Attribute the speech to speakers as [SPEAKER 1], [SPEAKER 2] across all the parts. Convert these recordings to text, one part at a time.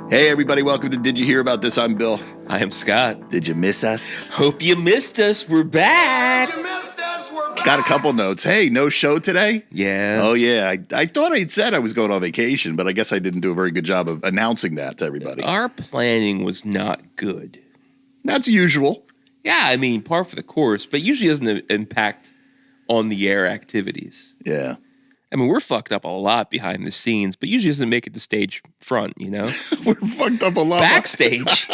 [SPEAKER 1] Hey, everybody, welcome to Did You Hear About This? I'm Bill.
[SPEAKER 2] I am Scott.
[SPEAKER 1] Did you miss us?
[SPEAKER 2] Hope you missed us. We're back.
[SPEAKER 1] Got a couple notes. Hey, no show today?
[SPEAKER 2] Yeah.
[SPEAKER 1] Oh, yeah. I thought I'd said I was going on vacation, but I guess I didn't do a very good job of announcing that to everybody.
[SPEAKER 2] Our planning was not good.
[SPEAKER 1] That's usual.
[SPEAKER 2] Yeah, I mean, par for the course, but usually doesn't impact on the air activities.
[SPEAKER 1] Yeah.
[SPEAKER 2] I mean, we're fucked up a lot behind the scenes, but usually doesn't make it to stage front, you know?
[SPEAKER 1] We're fucked up a lot.
[SPEAKER 2] Backstage,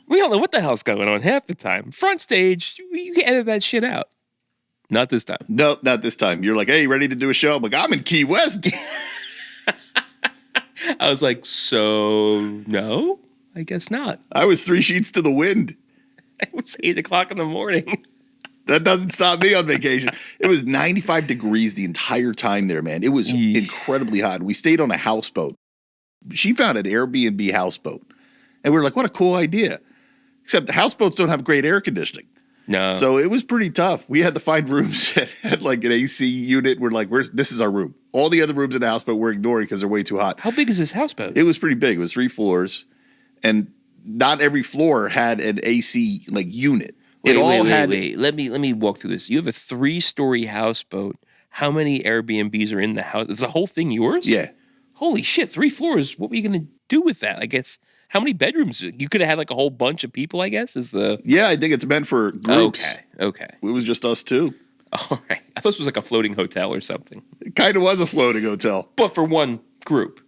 [SPEAKER 2] we don't know what the hell's going on half the time. Front stage, you can edit that shit out. Not this time.
[SPEAKER 1] Nope, not this time. You're like, hey, you ready to do a show? I'm like, I'm in Key West.
[SPEAKER 2] I was like, so no? I guess not.
[SPEAKER 1] I was 3 sheets to the wind.
[SPEAKER 2] It was 8 o'clock in the morning.
[SPEAKER 1] That doesn't stop me on vacation. It was 95 degrees the entire time there, man. It was incredibly hot. We stayed on a houseboat. She found an Airbnb houseboat. And we were like, what a cool idea. Except the houseboats don't have great air conditioning.
[SPEAKER 2] No.
[SPEAKER 1] So it was pretty tough. We had to find rooms that had like an AC unit. We're like, this is our room. All the other rooms in the houseboat we're ignoring because they're way too hot.
[SPEAKER 2] How big is this houseboat?
[SPEAKER 1] It was pretty big. It was 3 floors. And not every floor had an AC like unit.
[SPEAKER 2] Wait. Let me walk through this. You have a 3-story houseboat. How many Airbnbs are in the house? Is the whole thing yours?
[SPEAKER 1] Yeah.
[SPEAKER 2] Holy shit, 3 floors. What were you going to do with that? I guess, how many bedrooms? You could have had like a whole bunch of people, I guess,
[SPEAKER 1] Yeah, I think it's meant for groups.
[SPEAKER 2] Okay.
[SPEAKER 1] It was just us two.
[SPEAKER 2] All right. I thought it was like a floating hotel or something.
[SPEAKER 1] It kind of was a floating hotel.
[SPEAKER 2] But for one group.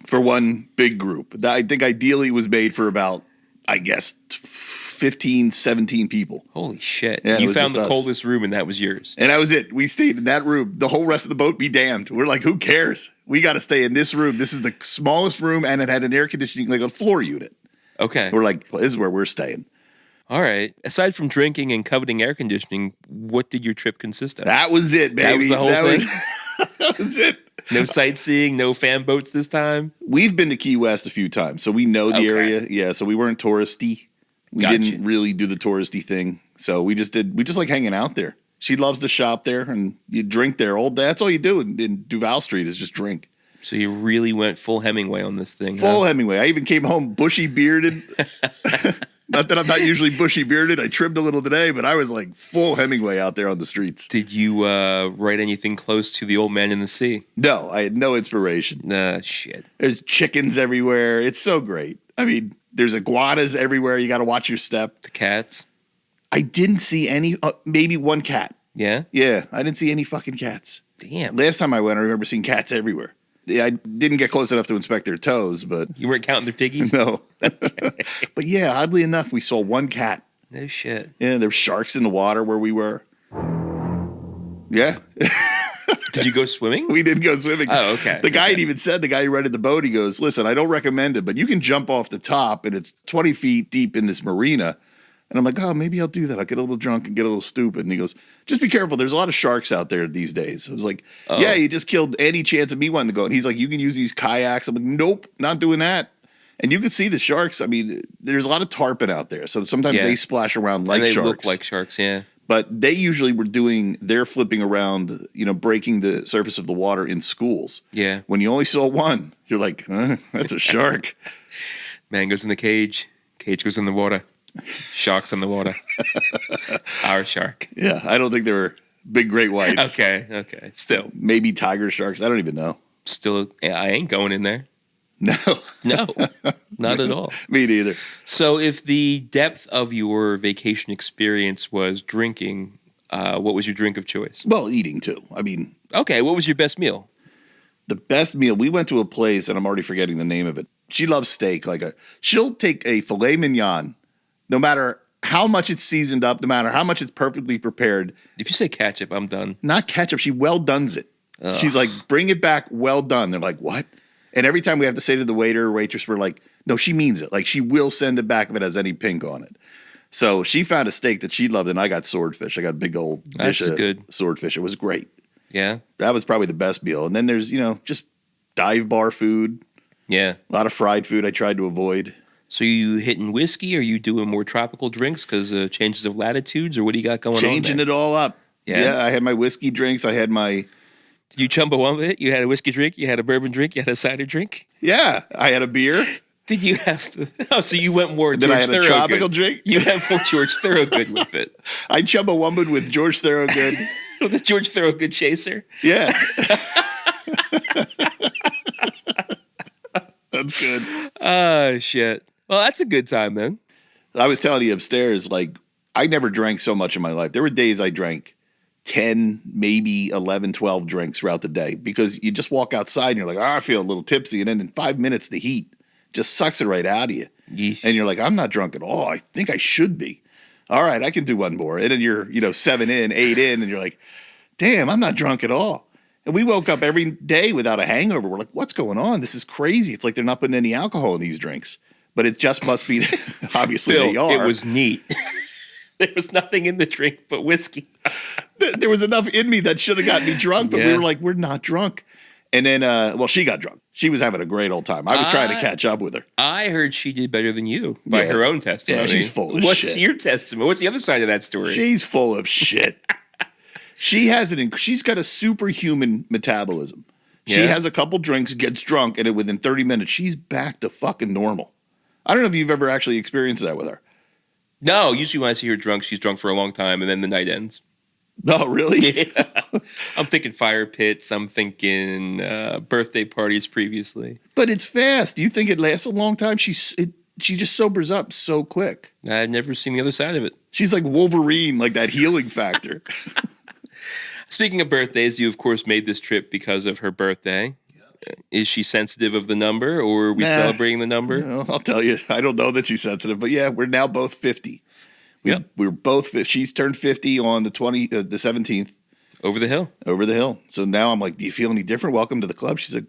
[SPEAKER 1] For one big group. I think ideally it was made for about, I guess, 15, 17 people.
[SPEAKER 2] Holy shit.
[SPEAKER 1] Yeah,
[SPEAKER 2] you found the coldest room and that was yours.
[SPEAKER 1] And that was it. We stayed in that room. The whole rest of the boat be damned. We're like, who cares? We got to stay in this room. This is the smallest room and it had an air conditioning, like a floor unit.
[SPEAKER 2] Okay.
[SPEAKER 1] We're like, well, this is where we're staying.
[SPEAKER 2] All right. Aside from drinking and coveting air conditioning, what did your trip consist of?
[SPEAKER 1] That was it, baby.
[SPEAKER 2] That was the whole thing?
[SPEAKER 1] That was it.
[SPEAKER 2] No sightseeing, no fan boats this time?
[SPEAKER 1] We've been to Key West a few times, so we know the area. Yeah, so we weren't touristy. We didn't really do the touristy thing. So we just like hanging out there. She loves to shop there and you drink there all day. That's all you do in Duval Street is just drink.
[SPEAKER 2] So you really went full Hemingway on this thing,
[SPEAKER 1] Full Hemingway. I even came home bushy bearded. Not that I'm not usually bushy bearded. I trimmed a little today, but I was like full Hemingway out there on the streets.
[SPEAKER 2] Did you write anything close to The Old Man in the Sea?
[SPEAKER 1] No, I had no inspiration.
[SPEAKER 2] Shit.
[SPEAKER 1] There's chickens everywhere. It's so great. I mean, there's iguanas everywhere. You got to watch your step.
[SPEAKER 2] The cats?
[SPEAKER 1] I didn't see any, maybe one cat.
[SPEAKER 2] Yeah?
[SPEAKER 1] Yeah, I didn't see any fucking cats.
[SPEAKER 2] Damn.
[SPEAKER 1] Last time I went, I remember seeing cats everywhere. Yeah, I didn't get close enough to inspect their toes, but...
[SPEAKER 2] You weren't counting their piggies?
[SPEAKER 1] No. But yeah, oddly enough, we saw one cat.
[SPEAKER 2] No shit.
[SPEAKER 1] Yeah, there were sharks in the water where we were. Yeah.
[SPEAKER 2] Did you go swimming?
[SPEAKER 1] We did go swimming.
[SPEAKER 2] Oh, okay.
[SPEAKER 1] The guy had even said, the guy who rented the boat, he goes, listen, I don't recommend it, but you can jump off the top and it's 20 feet deep in this marina. And I'm like, oh, maybe I'll do that. I'll get a little drunk and get a little stupid. And he goes, just be careful. There's a lot of sharks out there these days. I was like, yeah, you just killed any chance of me wanting to go. And he's like, you can use these kayaks. I'm like, nope, not doing that. And you can see the sharks. I mean, there's a lot of tarpon out there. So sometimes they splash around like sharks.
[SPEAKER 2] They look like sharks, yeah.
[SPEAKER 1] But they usually were doing their flipping around, breaking the surface of the water in schools.
[SPEAKER 2] Yeah.
[SPEAKER 1] When you only saw one, you're like, that's a shark.
[SPEAKER 2] Man goes in the cage. Cage goes in the water. Sharks in the water. Our shark.
[SPEAKER 1] Yeah, I don't think they were big great whites.
[SPEAKER 2] Okay. Still.
[SPEAKER 1] Maybe tiger sharks. I don't even know.
[SPEAKER 2] Still, I ain't going in there.
[SPEAKER 1] No.
[SPEAKER 2] No, not at all.
[SPEAKER 1] Me neither.
[SPEAKER 2] So if the depth of your vacation experience was drinking, what was your drink of choice?
[SPEAKER 1] Well, eating too. I mean.
[SPEAKER 2] Okay, what was your best meal?
[SPEAKER 1] The best meal, we went to a place, and I'm already forgetting the name of it. She loves steak. She'll take a filet mignon, no matter how much it's seasoned up, no matter how much it's perfectly prepared.
[SPEAKER 2] If you say ketchup, I'm done.
[SPEAKER 1] Not ketchup. She well dones it. Ugh. She's like, bring it back well done. They're like, what? And every time we have to say to the waiter or waitress, we're like, no, she means it. Like, she will send it back if it has any pink on it. So she found a steak that she loved, and I got swordfish. I got a big old dish of swordfish. It was great.
[SPEAKER 2] Yeah.
[SPEAKER 1] That was probably the best meal. And then there's, just dive bar food.
[SPEAKER 2] Yeah.
[SPEAKER 1] A lot of fried food I tried to avoid.
[SPEAKER 2] So you hitting whiskey? Or are you doing more tropical drinks because changes of latitudes? Or what do you got going on
[SPEAKER 1] Changing it all up.
[SPEAKER 2] Yeah,
[SPEAKER 1] I had my whiskey drinks. I had my...
[SPEAKER 2] Did you Chumbawamba it? You had a whiskey drink, you had a bourbon drink, you had a cider drink?
[SPEAKER 1] Yeah, I had a beer.
[SPEAKER 2] Did you have to? Oh, so you went more
[SPEAKER 1] Then
[SPEAKER 2] George
[SPEAKER 1] I had a
[SPEAKER 2] Thorogood.
[SPEAKER 1] tropical drink.
[SPEAKER 2] You had more George Thorogood with it.
[SPEAKER 1] I Chumbawamba'd with George Thorogood.
[SPEAKER 2] With the George Thorogood chaser.
[SPEAKER 1] Yeah. That's good.
[SPEAKER 2] Oh, shit. Well, that's a good time, then.
[SPEAKER 1] I was telling you upstairs, like, I never drank so much in my life. There were days I drank 10, maybe 11, 12 drinks throughout the day because you just walk outside and you're like, I feel a little tipsy. And then in 5 minutes, the heat just sucks it right out of you.
[SPEAKER 2] Yeesh.
[SPEAKER 1] And you're like, I'm not drunk at all. I think I should be. All right, I can do one more. And then you're, 7 in, 8 in, and you're like, damn, I'm not drunk at all. And we woke up every day without a hangover. We're like, what's going on? This is crazy. It's like they're not putting any alcohol in these drinks. But it just must be, obviously
[SPEAKER 2] Bill,
[SPEAKER 1] they are.
[SPEAKER 2] it was neat. There was nothing in the drink but whiskey.
[SPEAKER 1] There was enough in me that should have gotten me drunk, but we were like, we're not drunk. And then, she got drunk. She was having a great old time. I was trying to catch up with her.
[SPEAKER 2] I heard she did better than you by her own testimony.
[SPEAKER 1] Yeah, she's full of shit.
[SPEAKER 2] What's your testimony? What's the other side of that story?
[SPEAKER 1] She's full of shit. She's got a superhuman metabolism. She has a couple drinks, gets drunk, and within 30 minutes, she's back to fucking normal. I don't know if you've ever actually experienced that with her.
[SPEAKER 2] No, usually when I see her drunk, she's drunk for a long time, and then the night ends.
[SPEAKER 1] No, really?
[SPEAKER 2] Yeah. I'm thinking fire pits. I'm thinking birthday parties previously.
[SPEAKER 1] But it's fast. Do you think it lasts a long time? She just sobers up so quick.
[SPEAKER 2] I've never seen the other side of it.
[SPEAKER 1] She's like Wolverine, like that healing factor.
[SPEAKER 2] Speaking of birthdays, you, of course, made this trip because of her birthday. Is she sensitive of the number, or are we celebrating the number?
[SPEAKER 1] I'll tell you. I don't know that she's sensitive, but yeah, we're now both 50. We're both 50. She's turned 50 on the 17th.
[SPEAKER 2] Over the hill.
[SPEAKER 1] Over the hill. So now I'm like, do you feel any different? Welcome to the club. She's like,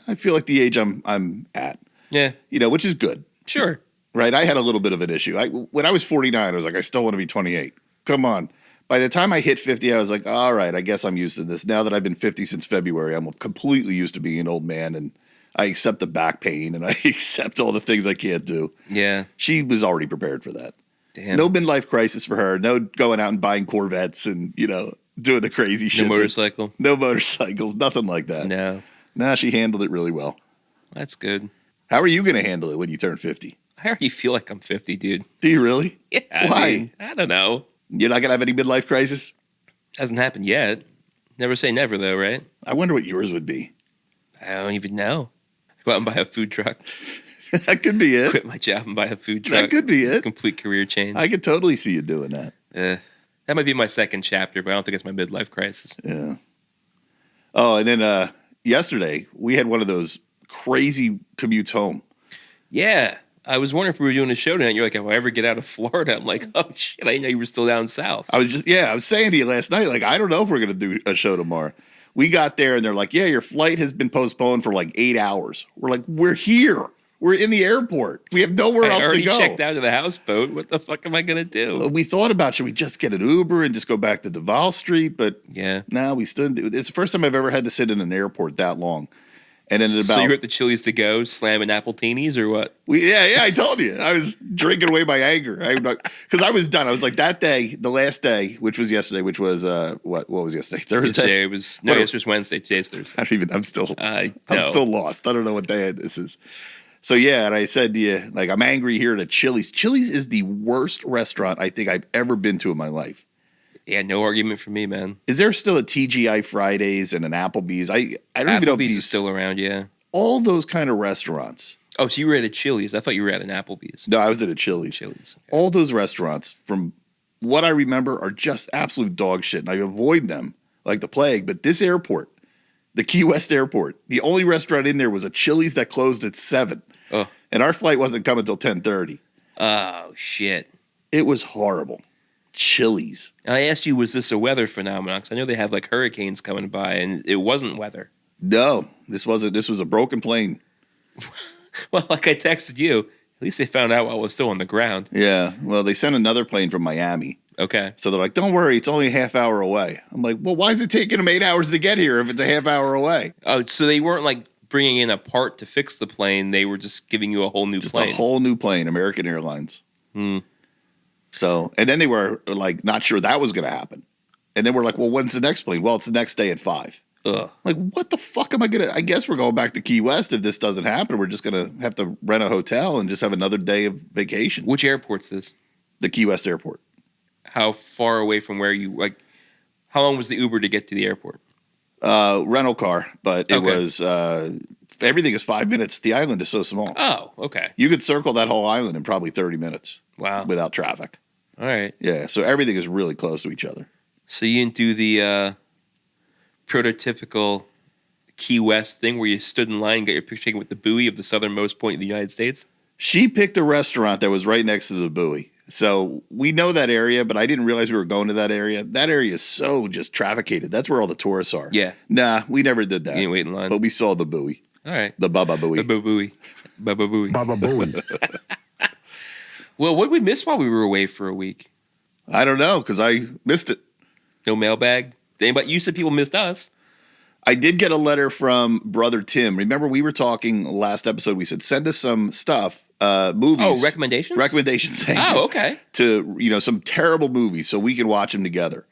[SPEAKER 1] I feel like the age I'm at.
[SPEAKER 2] Yeah.
[SPEAKER 1] Which is good.
[SPEAKER 2] Sure.
[SPEAKER 1] Right? I had a little bit of an issue. When I was 49, I was like, I still want to be 28. Come on. By the time I hit 50, I was like, all right, I guess I'm used to this. Now that I've been 50 since February, I'm completely used to being an old man, and I accept the back pain, and I accept all the things I can't do.
[SPEAKER 2] Yeah.
[SPEAKER 1] She was already prepared for that.
[SPEAKER 2] Damn.
[SPEAKER 1] No midlife crisis for her. No going out and buying Corvettes and, doing the crazy shit.
[SPEAKER 2] No motorcycle.
[SPEAKER 1] No motorcycles. Nothing like that.
[SPEAKER 2] No.
[SPEAKER 1] Nah, she handled it really well.
[SPEAKER 2] That's good.
[SPEAKER 1] How are you going to handle it when you turn 50?
[SPEAKER 2] I already feel like I'm 50, dude.
[SPEAKER 1] Do you really?
[SPEAKER 2] Yeah.
[SPEAKER 1] Why?
[SPEAKER 2] I don't know.
[SPEAKER 1] You're not going to have any midlife crisis?
[SPEAKER 2] Hasn't happened yet. Never say never, though, right?
[SPEAKER 1] I wonder what yours would be.
[SPEAKER 2] I don't even know. Go out and buy a food truck.
[SPEAKER 1] That could be it.
[SPEAKER 2] Quit my job and buy a food truck.
[SPEAKER 1] That could be it.
[SPEAKER 2] Complete career change.
[SPEAKER 1] I could totally see you doing that.
[SPEAKER 2] That might be my second chapter, but I don't think it's my midlife crisis.
[SPEAKER 1] Yeah. Oh, and then yesterday, we had one of those crazy commutes home.
[SPEAKER 2] Yeah. I was wondering if we were doing a show tonight. You're like, if I ever get out of Florida, I'm like, oh, shit, I didn't know you were still down south.
[SPEAKER 1] I was saying to you last night, like, I don't know if we're going to do a show tomorrow. We got there, and they're like, yeah, your flight has been postponed for like 8 hours. We're like, we're here. We're in the airport. We have nowhere else to go.
[SPEAKER 2] I already checked out of the houseboat. What the fuck am I going to do?
[SPEAKER 1] We thought about, should we just get an Uber and just go back to Duval Street? But we stood. It's the first time I've ever had to sit in an airport that long. And then
[SPEAKER 2] so you were at the Chili's to go slamming appletinis or what?
[SPEAKER 1] I told you. I was drinking away my anger. Because I was done. I was like, that day, the last day, which was yesterday, which was, what was yesterday? Thursday?
[SPEAKER 2] Yesterday was Wednesday. Today's Thursday.
[SPEAKER 1] I'm still lost. I don't know what day this is. So, and I said to you, like, I'm angry here at Chili's. Chili's is the worst restaurant I think I've ever been to in my life.
[SPEAKER 2] Yeah, no argument for me, man.
[SPEAKER 1] Is there still a TGI Fridays and an Applebee's? I don't even know if
[SPEAKER 2] Applebee's is still around, yeah.
[SPEAKER 1] All those kind of restaurants.
[SPEAKER 2] Oh, so you were at a Chili's. I thought you were at an Applebee's.
[SPEAKER 1] No, I was at a Chili's.
[SPEAKER 2] Okay.
[SPEAKER 1] All those restaurants, from what I remember, are just absolute dog shit, and I avoid them like the plague. But this airport, the Key West airport, the only restaurant in there was a Chili's that closed at 7.
[SPEAKER 2] Oh.
[SPEAKER 1] And our flight wasn't coming until 10:30.
[SPEAKER 2] Oh, shit.
[SPEAKER 1] It was horrible. Chili's.
[SPEAKER 2] And I asked you, was this a weather phenomenon? Because I know they have like hurricanes coming by, and it wasn't weather.
[SPEAKER 1] No, this wasn't. This was a broken plane.
[SPEAKER 2] Well, like I texted you, at least they found out while I was still on the ground.
[SPEAKER 1] Yeah. Well, they sent another plane from Miami.
[SPEAKER 2] Okay.
[SPEAKER 1] So they're like, don't worry, it's only a half hour away. I'm like, well, why is it taking them 8 hours to get here if it's a half hour away?
[SPEAKER 2] Oh, so they weren't like bringing in a part to fix the plane. They were just giving you a whole new plane.
[SPEAKER 1] Just a whole new plane, American Airlines. So, and then they were like, not sure that was going to happen. And then we're like, well, when's the next plane? Well, it's the next day at 5.
[SPEAKER 2] Ugh.
[SPEAKER 1] Like, what the fuck am I going to? I guess we're going back to Key West if this doesn't happen. We're just going to have to rent a hotel and just have another day of vacation.
[SPEAKER 2] Which airport's this?
[SPEAKER 1] The Key West airport.
[SPEAKER 2] How far away from where you, like, how long was the Uber to get to the airport?
[SPEAKER 1] Rental car, but it
[SPEAKER 2] Okay.
[SPEAKER 1] was, everything is 5 minutes. The island is so small.
[SPEAKER 2] Oh, okay.
[SPEAKER 1] You could circle that whole island in probably 30 minutes.
[SPEAKER 2] Wow.
[SPEAKER 1] Without traffic.
[SPEAKER 2] All right.
[SPEAKER 1] Yeah, so everything is really close to each other.
[SPEAKER 2] So you didn't do the prototypical Key West thing where you stood in line and got your picture taken with the buoy of the southernmost point in the United States?
[SPEAKER 1] She picked a restaurant that was right next to the buoy. So we know that area, but I didn't realize we were going to that area. That area is so just trafficated. That's where all the tourists are.
[SPEAKER 2] Yeah.
[SPEAKER 1] Nah, we never did that.
[SPEAKER 2] You didn't wait in line?
[SPEAKER 1] But we saw the buoy.
[SPEAKER 2] All right.
[SPEAKER 1] The Baba Buoy.
[SPEAKER 2] The buoy. Baba buoy.
[SPEAKER 3] Baba Booey.
[SPEAKER 2] Well, what did we miss while we were away for a week?
[SPEAKER 1] I don't know, because I missed it.
[SPEAKER 2] No mailbag? Anybody? You said people missed us.
[SPEAKER 1] I did get a letter from Brother Tim. Remember, we were talking last episode. We said, send us some stuff, movies.
[SPEAKER 2] Oh, recommendations?
[SPEAKER 1] Recommendations. thank you,
[SPEAKER 2] Oh, okay.
[SPEAKER 1] To, some terrible movies so we can watch them together.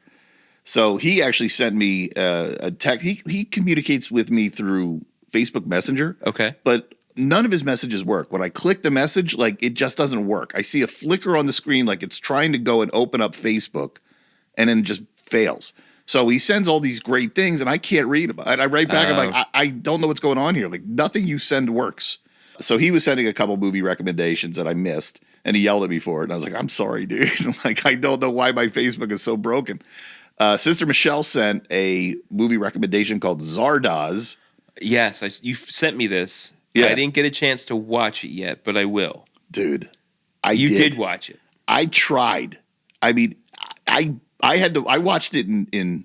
[SPEAKER 1] So he actually sent me a text. He communicates with me through Facebook Messenger.
[SPEAKER 2] Okay.
[SPEAKER 1] But none of his messages work. When I click the message, like, it just doesn't work. I see a flicker on the screen like it's trying to go and open up Facebook, and then it just fails. So he sends all these great things, and I can't read them. And I write back, I'm like, I don't know what's going on here. Like, nothing you send works. So he was sending a couple movie recommendations that I missed, and he yelled at me for it. And I was like, I'm sorry, dude. Like, I don't know why my Facebook is so broken. Sister Michelle sent a movie recommendation called Zardoz.
[SPEAKER 2] Yes, you sent me this.
[SPEAKER 1] Yeah.
[SPEAKER 2] I didn't get a chance to watch it yet, but I will.
[SPEAKER 1] Dude,
[SPEAKER 2] You did watch it.
[SPEAKER 1] I tried. I mean, I watched it in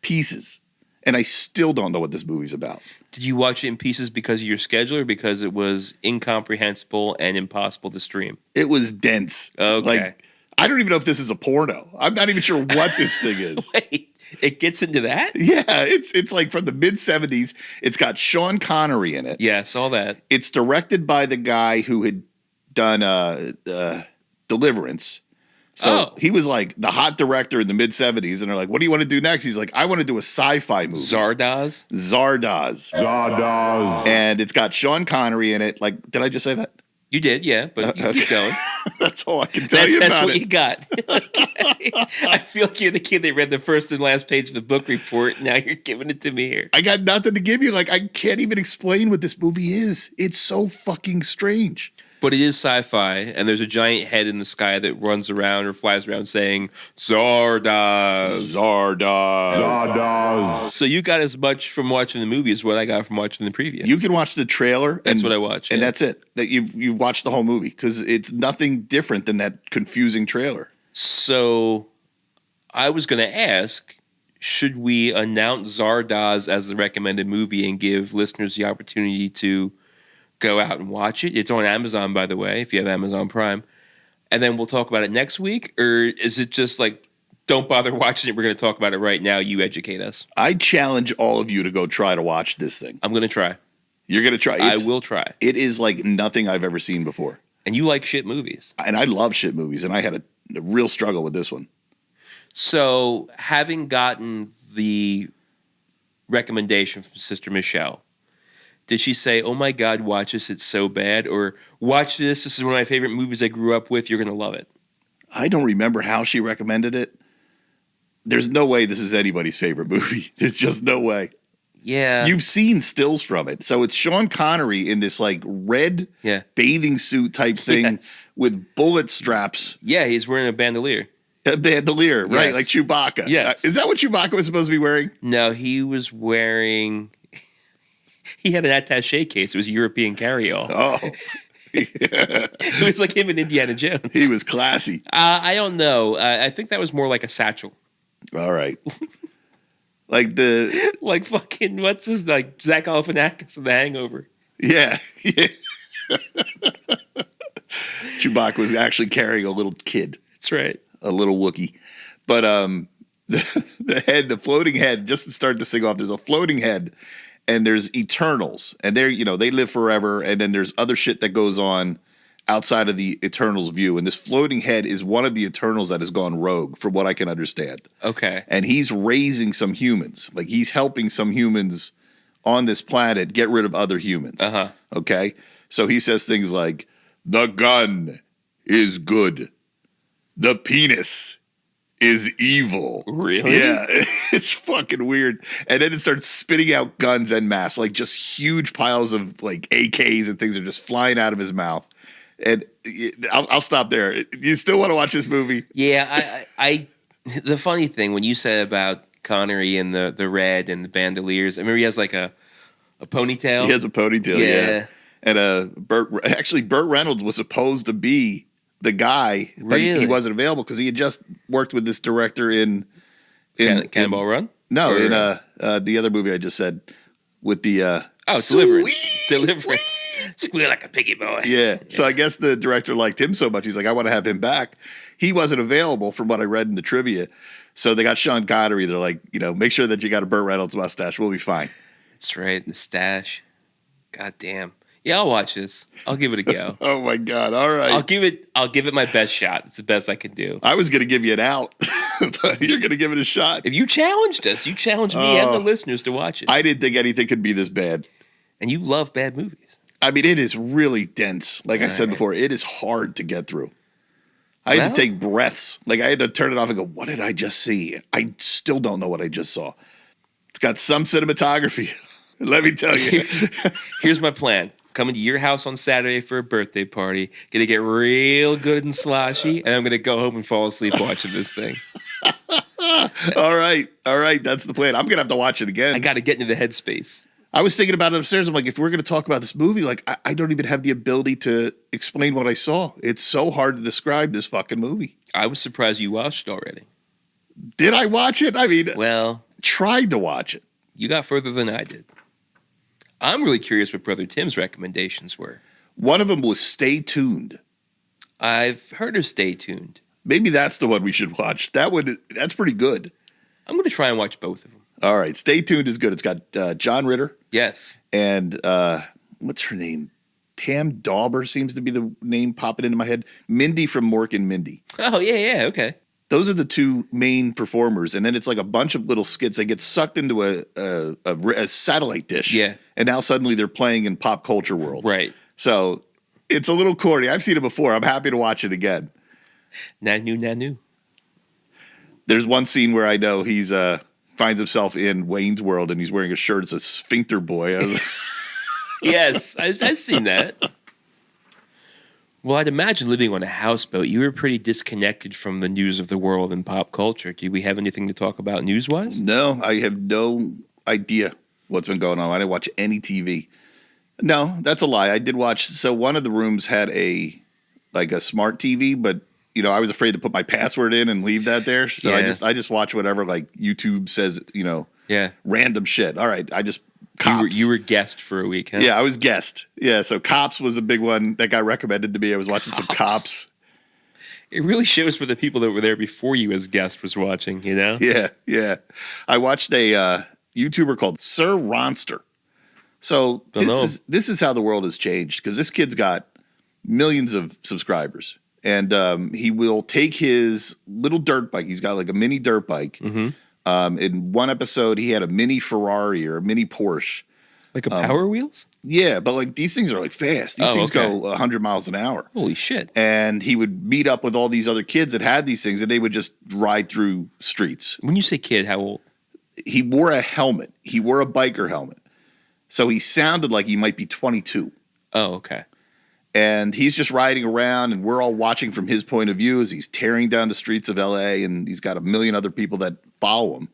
[SPEAKER 1] pieces, and I still don't know what this movie's about.
[SPEAKER 2] Did you watch it in pieces because of your schedule or because it was incomprehensible and impossible to stream?
[SPEAKER 1] It was dense.
[SPEAKER 2] Okay.
[SPEAKER 1] Like, I don't even know if this is a porno. I'm not even sure what this thing is.
[SPEAKER 2] Wait, it gets into that?
[SPEAKER 1] Yeah, it's like from the mid-'70s. It's got Sean Connery in it.
[SPEAKER 2] Yeah, I saw that.
[SPEAKER 1] It's directed by the guy who had done Deliverance. So he was like the hot director in the mid-'70s, and they're like, what do you want to do next? He's like, I want to do a sci-fi movie.
[SPEAKER 2] Zardoz?
[SPEAKER 1] Zardoz.
[SPEAKER 3] Zardoz.
[SPEAKER 1] And it's got Sean Connery in it. Like, did I just say that?
[SPEAKER 2] You did, yeah, but you keep going.
[SPEAKER 1] That's all I can tell you
[SPEAKER 2] That's
[SPEAKER 1] about
[SPEAKER 2] what
[SPEAKER 1] it.
[SPEAKER 2] you got. Okay. I feel like you're the kid that read the first and last page of the book report. Now you're giving it to me here.
[SPEAKER 1] I got nothing to give you. Like, I can't even explain what this movie is. It's so fucking strange.
[SPEAKER 2] But it is sci-fi, and there's a giant head in the sky that runs around or flies around saying, Zardoz.
[SPEAKER 1] Zardoz.
[SPEAKER 3] Zardoz.
[SPEAKER 2] So you got as much from watching the movie as what I got from watching the preview.
[SPEAKER 1] You can watch the trailer.
[SPEAKER 2] That's what I watch.
[SPEAKER 1] And
[SPEAKER 2] yeah.
[SPEAKER 1] that's it. That you've watched the whole movie, because it's nothing different than that confusing trailer.
[SPEAKER 2] So I was going to ask, should we announce Zardoz as the recommended movie and give listeners the opportunity to go out and watch it? It's on Amazon, by the way, if you have Amazon Prime. And then we'll talk about it next week? Or is it just like, don't bother watching it, we're going to talk about it right now, you educate us?
[SPEAKER 1] I challenge all of you to go try to watch this thing.
[SPEAKER 2] I'm going to try.
[SPEAKER 1] You're going to try.
[SPEAKER 2] I will try.
[SPEAKER 1] It is like nothing I've ever seen before.
[SPEAKER 2] And you like shit movies.
[SPEAKER 1] And I love shit movies, and I had a real struggle with this one.
[SPEAKER 2] So having gotten the recommendation from Sister Michelle, did she say, oh my God, watch this, it's so bad? Or watch this is one of my favorite movies I grew up with, you're going to love it?
[SPEAKER 1] I don't remember how she recommended it. There's no way this is anybody's favorite movie. There's just no way.
[SPEAKER 2] Yeah.
[SPEAKER 1] You've seen stills from it. So it's Sean Connery in this like red bathing suit type thing with bullet straps.
[SPEAKER 2] Yeah, he's wearing a bandolier.
[SPEAKER 1] A bandolier, right?
[SPEAKER 2] Yes.
[SPEAKER 1] Like Chewbacca.
[SPEAKER 2] Yes.
[SPEAKER 1] Is that what Chewbacca was supposed to be wearing?
[SPEAKER 2] No, he was wearing... He had an attaché case. It was a European carry-all.
[SPEAKER 1] Oh.
[SPEAKER 2] It was like him and Indiana Jones.
[SPEAKER 1] He was classy.
[SPEAKER 2] I don't know. I think that was more like a satchel.
[SPEAKER 1] All right. Like
[SPEAKER 2] like fucking, what's his, like Zach Galifianakis in The Hangover.
[SPEAKER 1] Yeah. Chewbacca was actually carrying a little kid.
[SPEAKER 2] That's right.
[SPEAKER 1] A little Wookiee. But the floating head, just to start this thing off, there's a floating head. And there's Eternals, and they live forever. And then there's other shit that goes on outside of the Eternals' view, and this floating head is one of the Eternals that has gone rogue, from what I can understand.
[SPEAKER 2] Okay.
[SPEAKER 1] And he's raising some humans. Like, he's helping some humans on this planet get rid of other humans.
[SPEAKER 2] Uh-huh.
[SPEAKER 1] Okay? So he says things like, the gun is good. The penis is evil.
[SPEAKER 2] Really?
[SPEAKER 1] Yeah, it's fucking weird. And then it starts spitting out guns en masse, like just huge piles of like AKs and things are just flying out of his mouth. And I'll stop there. You still want to watch this movie?
[SPEAKER 2] Yeah, I the funny thing when you said about Connery and the red and the bandoliers, I remember he has like a ponytail.
[SPEAKER 1] He has a ponytail, yeah. And Burt Reynolds was supposed to be the guy, but he wasn't available because he had just worked with this director in
[SPEAKER 2] Cannonball Run?
[SPEAKER 1] No, in the other movie I just said with the
[SPEAKER 2] Deliverance. Squeal like a piggy boy.
[SPEAKER 1] Yeah. So I guess the director liked him so much. He's like, I want to have him back. He wasn't available from what I read in the trivia. So they got Sean Connery. They're like, make sure that you got a Burt Reynolds mustache. We'll be fine.
[SPEAKER 2] That's right. The stash. God damn. Yeah, I'll watch this. I'll give it a go.
[SPEAKER 1] Oh my God. All right.
[SPEAKER 2] I'll give it my best shot. It's the best I can do.
[SPEAKER 1] I was going to give you an out, but you're going to give it a shot.
[SPEAKER 2] If you challenged us, you challenged me and the listeners to watch it.
[SPEAKER 1] I didn't think anything could be this bad.
[SPEAKER 2] And you love bad movies.
[SPEAKER 1] I mean, it is really dense. Like I said before, it is hard to get through. I had to take breaths. Like I had to turn it off and go, what did I just see? I still don't know what I just saw. It's got some cinematography. Let me tell you.
[SPEAKER 2] Here's my plan. Coming to your house on Saturday for a birthday party. Gonna get real good and sloshy, and I'm gonna go home and fall asleep watching this thing.
[SPEAKER 1] All right. That's the plan. I'm gonna have to watch it again.
[SPEAKER 2] I gotta get into the headspace.
[SPEAKER 1] I was thinking about it upstairs. I'm like, if we're gonna talk about this movie, like I don't even have the ability to explain what I saw. It's so hard to describe this fucking movie.
[SPEAKER 2] I was surprised you watched it already.
[SPEAKER 1] Did I watch it? I mean,
[SPEAKER 2] well,
[SPEAKER 1] tried to watch it.
[SPEAKER 2] You got further than I did. I'm really curious what Brother Tim's recommendations were.
[SPEAKER 1] One of them was Stay Tuned.
[SPEAKER 2] I've heard of Stay Tuned.
[SPEAKER 1] Maybe that's the one we should watch. That's pretty good.
[SPEAKER 2] I'm going to try and watch both of them.
[SPEAKER 1] All right. Stay Tuned is good. It's got John Ritter.
[SPEAKER 2] Yes.
[SPEAKER 1] And what's her name? Pam Dauber seems to be the name popping into my head. Mindy from Mork and Mindy.
[SPEAKER 2] Oh, yeah. Okay.
[SPEAKER 1] Those are the two main performers. And then it's like a bunch of little skits. They get sucked into a satellite dish.
[SPEAKER 2] Yeah.
[SPEAKER 1] And now suddenly they're playing in pop culture world.
[SPEAKER 2] Right.
[SPEAKER 1] So it's a little corny. I've seen it before. I'm happy to watch it again.
[SPEAKER 2] Nanu.
[SPEAKER 1] There's one scene where I know he's finds himself in Wayne's World and he's wearing a shirt. It's a sphincter boy.
[SPEAKER 2] Yes, I've seen that. Well, I'd imagine living on a houseboat, you were pretty disconnected from the news of the world and pop culture. Do we have anything to talk about news-wise?
[SPEAKER 1] No, I have no idea what's been going on. I didn't watch any TV. No, that's a lie. I did watch. So one of the rooms had a smart TV, but I was afraid to put my password in and leave that there. So
[SPEAKER 2] yeah.
[SPEAKER 1] I just watch whatever like YouTube says, random shit. All right, I just Cops.
[SPEAKER 2] You were guest for a week, huh?
[SPEAKER 1] Yeah, I was guest. Yeah, so Cops was a big one that got recommended to me. I was watching some Cops.
[SPEAKER 2] It really shows for the people that were there before you as guest was watching,
[SPEAKER 1] Yeah. I watched a YouTuber called Sir Ronster. So this is how the world has changed because this kid's got millions of subscribers. And he will take his little dirt bike. He's got like a mini dirt bike.
[SPEAKER 2] Mm-hmm.
[SPEAKER 1] In one episode, he had a mini Ferrari or a mini Porsche.
[SPEAKER 2] Like a Power Wheels?
[SPEAKER 1] Yeah, but like these things are like fast. These things go 100 miles an hour.
[SPEAKER 2] Holy shit.
[SPEAKER 1] And he would meet up with all these other kids that had these things and they would just ride through streets.
[SPEAKER 2] When you say kid, how old?
[SPEAKER 1] He wore a helmet. He wore a biker helmet. So he sounded like he might be 22.
[SPEAKER 2] Oh, okay.
[SPEAKER 1] And he's just riding around and we're all watching from his point of view as he's tearing down the streets of LA and he's got a million other people that follow him.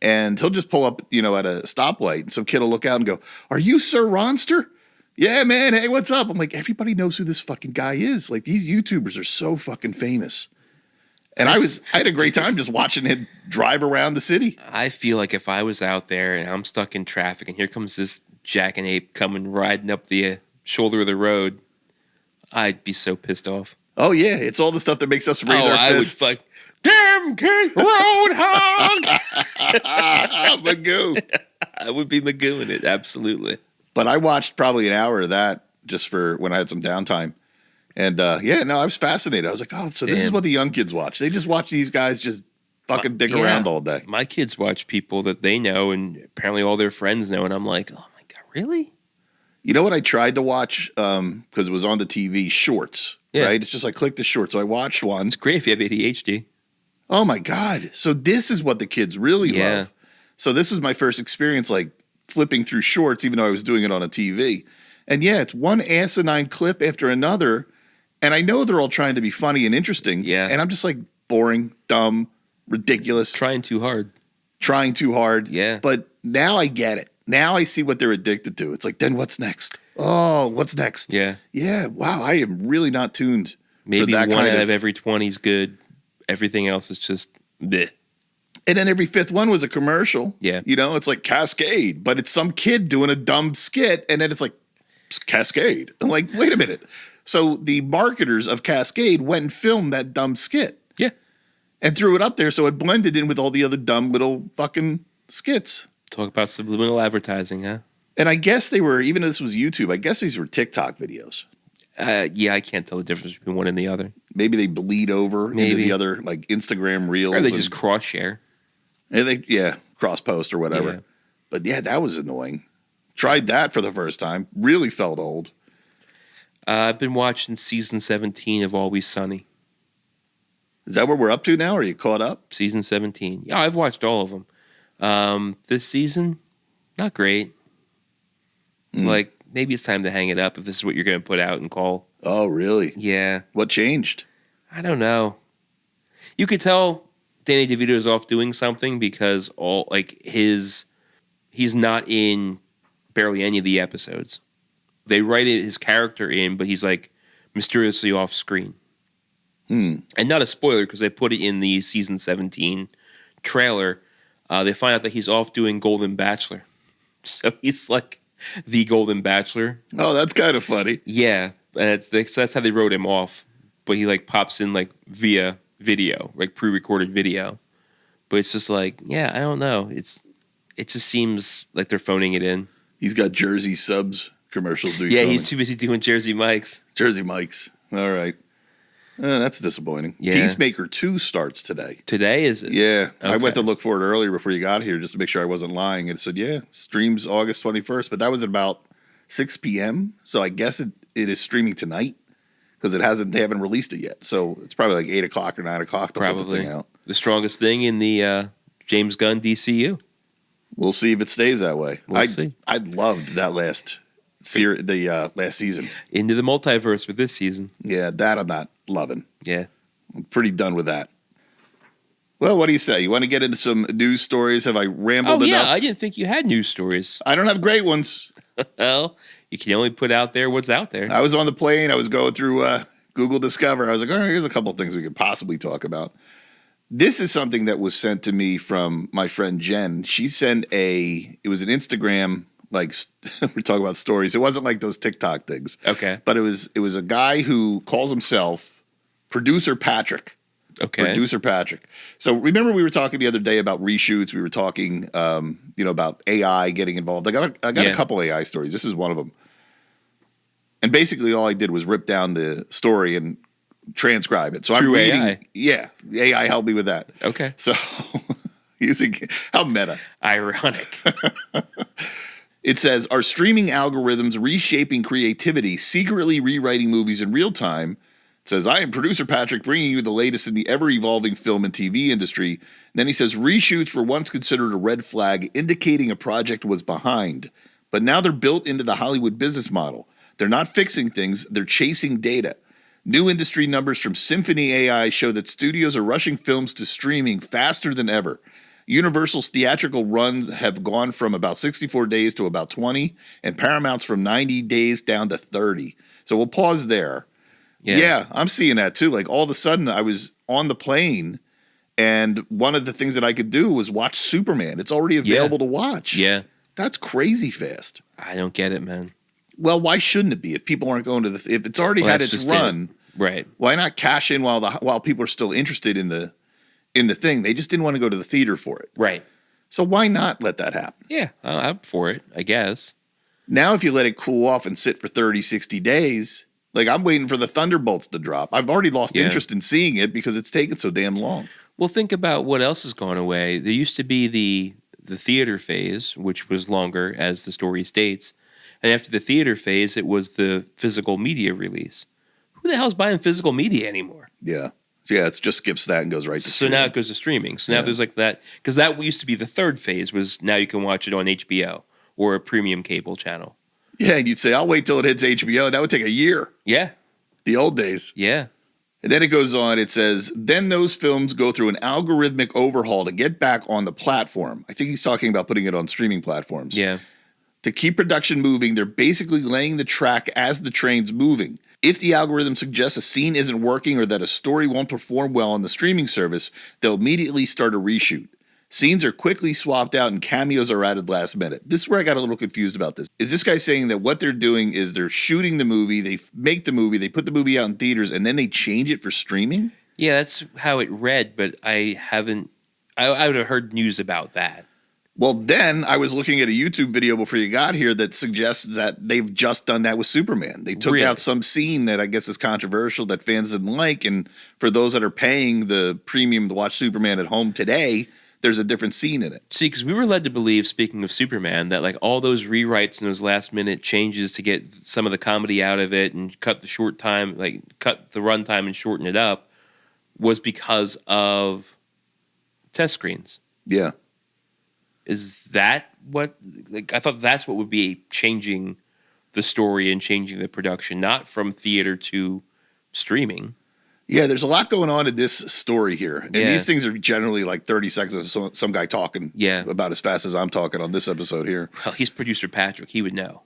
[SPEAKER 1] And he'll just pull up, at a stoplight and some kid will look out and go, "Are you Sir Ronster?" "Yeah, man. Hey, what's up?" I'm like, everybody knows who this fucking guy is. Like these YouTubers are so fucking famous. And I had a great time just watching him drive around the city.
[SPEAKER 2] I feel like if I was out there and I'm stuck in traffic and here comes this jackanapes coming riding up the shoulder of the road, I'd be so pissed off.
[SPEAKER 1] Oh, yeah. It's all the stuff that makes us raise our fists.
[SPEAKER 2] I would damn kid, roadhog!
[SPEAKER 1] Magoo.
[SPEAKER 2] I would be magooing it, absolutely.
[SPEAKER 1] But I watched probably an hour of that just for when I had some downtime. And I was fascinated. I was like, oh, so this is
[SPEAKER 2] Damn.
[SPEAKER 1] what the young kids watch. They just watch these guys just fucking dick around all day.
[SPEAKER 2] My kids watch people that they know and apparently all their friends know. And I'm like, oh my God, really?
[SPEAKER 1] You know what I tried to watch? Because it was on the TV, Shorts, right? It's just like click the shorts. So I watched one.
[SPEAKER 2] It's great if you have ADHD.
[SPEAKER 1] Oh my God. So this is what the kids really love. So this was my first experience like flipping through Shorts, even though I was doing it on a TV. And yeah, it's one asinine clip after another. And I know they're all trying to be funny and interesting.
[SPEAKER 2] Yeah.
[SPEAKER 1] And I'm just like boring, dumb, ridiculous.
[SPEAKER 2] Trying too hard.
[SPEAKER 1] Yeah. But now I get it. Now I see what they're addicted to. It's like, then what's next? Oh, what's next?
[SPEAKER 2] Yeah.
[SPEAKER 1] Yeah. Wow. I am really not tuned.
[SPEAKER 2] Maybe
[SPEAKER 1] for that
[SPEAKER 2] one
[SPEAKER 1] kind
[SPEAKER 2] out
[SPEAKER 1] of
[SPEAKER 2] of every 20 is good. Everything else is just bleh.
[SPEAKER 1] And then every fifth one was a commercial.
[SPEAKER 2] Yeah.
[SPEAKER 1] You know, it's like Cascade, but it's some kid doing a dumb skit. And then it's like Cascade. I'm like, wait a minute. So the marketers of Cascade went and filmed that dumb skit.
[SPEAKER 2] Yeah.
[SPEAKER 1] And threw it up there so it blended in with all the other dumb little fucking skits.
[SPEAKER 2] Talk about subliminal advertising, huh?
[SPEAKER 1] And I guess they were, even though this was YouTube, I guess these were TikTok videos.
[SPEAKER 2] Yeah, I can't tell the difference between one and the other.
[SPEAKER 1] Maybe they bleed over into the other, like Instagram Reels.
[SPEAKER 2] Or they just cross-share.
[SPEAKER 1] Cross-post or whatever.
[SPEAKER 2] Yeah.
[SPEAKER 1] But yeah, that was annoying. Tried that for the first time. Really felt old.
[SPEAKER 2] I've been watching season 17 of Always Sunny.
[SPEAKER 1] Is that what we're up to now? Are you caught up?
[SPEAKER 2] Season 17. Yeah, I've watched all of them. This season, not great. Like, maybe it's time to hang it up if this is what you're going to put out and call.
[SPEAKER 1] Oh, really?
[SPEAKER 2] Yeah.
[SPEAKER 1] What changed?
[SPEAKER 2] I don't know. You could tell Danny DeVito is off doing something because he's not in barely any of the episodes. They write his character in, but he's like mysteriously off screen. And not a spoiler because they put it in the season 17 trailer. They find out that he's off doing Golden Bachelor. So he's like the Golden Bachelor.
[SPEAKER 1] Oh, that's kind of funny.
[SPEAKER 2] Yeah. And so that's how they wrote him off. But he like pops in like via video, like pre-recorded video. But it's just like, yeah, I don't know. It just seems like they're phoning it in.
[SPEAKER 1] He's got Jersey Subs commercials.
[SPEAKER 2] Yeah, he's too busy doing Jersey Mike's.
[SPEAKER 1] Jersey Mike's. All right. That's disappointing.
[SPEAKER 2] Yeah.
[SPEAKER 1] Peacemaker 2 starts today.
[SPEAKER 2] Today, is it?
[SPEAKER 1] Yeah.
[SPEAKER 2] Okay.
[SPEAKER 1] I went to look for it earlier before you got here just to make sure I wasn't lying. It said, yeah, streams August 21st. But that was at about 6 p.m. So I guess it is streaming tonight because they haven't released it yet. So it's probably like 8 o'clock or 9 o'clock to put the thing out.
[SPEAKER 2] The strongest thing in the James Gunn DCU.
[SPEAKER 1] We'll see if it stays that way.
[SPEAKER 2] We'll see.
[SPEAKER 1] I loved that last season.
[SPEAKER 2] Into the multiverse with this season.
[SPEAKER 1] Yeah, that I'm not loving.
[SPEAKER 2] Yeah.
[SPEAKER 1] I'm pretty done with that. Well, what do you say? You want to get into some news stories? Have I rambled enough?
[SPEAKER 2] Yeah, I didn't think you had news stories.
[SPEAKER 1] I don't have great ones.
[SPEAKER 2] Well, you can only put out there what's out there.
[SPEAKER 1] I was on the plane. I was going through Google Discover. I was like, all right, here's a couple of things we could possibly talk about. This is something that was sent to me from my friend Jen. She sent it was an Instagram, like we're talking about stories. It wasn't like those TikTok things.
[SPEAKER 2] Okay.
[SPEAKER 1] But it was a guy who calls himself Producer Patrick.
[SPEAKER 2] Okay.
[SPEAKER 1] Producer Patrick. So remember we were talking the other day about reshoots. We were talking, about AI getting involved. I got a couple AI stories. This is one of them. And basically all I did was rip down the story and transcribe it. So
[SPEAKER 2] Through
[SPEAKER 1] I'm reading.
[SPEAKER 2] AI.
[SPEAKER 1] Yeah. AI helped me with that.
[SPEAKER 2] Okay.
[SPEAKER 1] So how meta.
[SPEAKER 2] Ironic.
[SPEAKER 1] It says, are streaming algorithms reshaping creativity, secretly rewriting movies in real time? It says, I am Producer Patrick, bringing you the latest in the ever-evolving film and TV industry. And then he says, reshoots were once considered a red flag, indicating a project was behind. But now they're built into the Hollywood business model. They're not fixing things, they're chasing data. New industry numbers from Symphony AI show that studios are rushing films to streaming faster than ever. Universal's theatrical runs have gone from about 64 days to about 20, and Paramount's from 90 days down to 30. So we'll pause there. Yeah, I'm seeing that too. Like all of a sudden I was on the plane and one of the things that I could do was watch Superman. It's already available to watch.
[SPEAKER 2] Yeah.
[SPEAKER 1] That's crazy fast.
[SPEAKER 2] I don't get it, man.
[SPEAKER 1] Well, why shouldn't it be? If people aren't going to if it's already had its run,
[SPEAKER 2] right?
[SPEAKER 1] Why not cash in while people are still interested in the thing? They just didn't want to go to the theater for it.
[SPEAKER 2] Right.
[SPEAKER 1] So why not let that happen?
[SPEAKER 2] Yeah, I'm for it, I guess.
[SPEAKER 1] Now, if you let it cool off and sit for 30, 60 days, Like, I'm waiting for the Thunderbolts to drop. I've already lost
[SPEAKER 2] Yeah.
[SPEAKER 1] interest in seeing it because it's taken so damn long.
[SPEAKER 2] Well, think about what else has gone away. There used to be the theater phase, which was longer, as the story states. And after the theater phase, it was the physical media release. Who the hell's buying physical media anymore?
[SPEAKER 1] Yeah. So, yeah, it just skips that and goes right to
[SPEAKER 2] So
[SPEAKER 1] streaming.
[SPEAKER 2] now it goes to streaming. So now there's like that, because that used to be the third phase, was now you can watch it on HBO or a premium cable channel.
[SPEAKER 1] Yeah, and you'd say, I'll wait till it hits HBO. That would take a year.
[SPEAKER 2] Yeah.
[SPEAKER 1] The old days.
[SPEAKER 2] Yeah.
[SPEAKER 1] And then it goes on. It says, then those films go through an algorithmic overhaul to get back on the platform. I think he's talking about putting it on streaming platforms.
[SPEAKER 2] Yeah.
[SPEAKER 1] To keep production moving, they're basically laying the track as the train's moving. If the algorithm suggests a scene isn't working or that a story won't perform well on the streaming service, they'll immediately start a reshoot. Scenes are quickly swapped out and cameos are added last minute. This is where I got a little confused about this. Is this guy saying that what they're doing is they're shooting the movie, they make the movie, they put the movie out in theaters, and then they change it for streaming?
[SPEAKER 2] Yeah, that's how it read, but I would have heard news about that.
[SPEAKER 1] Well, then I was looking at a YouTube video before you got here that suggests that they've just done that with Superman. They took out some scene that I guess is controversial that fans didn't like, and for those that are paying the premium to watch Superman at home today, there's a different scene in it.
[SPEAKER 2] See, because we were led to believe, speaking of Superman, that like all those rewrites and those last minute changes to get some of the comedy out of it and cut the short time, like cut the runtime and shorten it up, was because of test screens.
[SPEAKER 1] Yeah.
[SPEAKER 2] Is that what? Like, I thought that's what would be changing the story and changing the production, not from theater to streaming.
[SPEAKER 1] Yeah, there's a lot going on in this story here. And these things are generally like 30 seconds of some guy talking about as fast as I'm talking on this episode here.
[SPEAKER 2] Well, he's producer Patrick. He would know.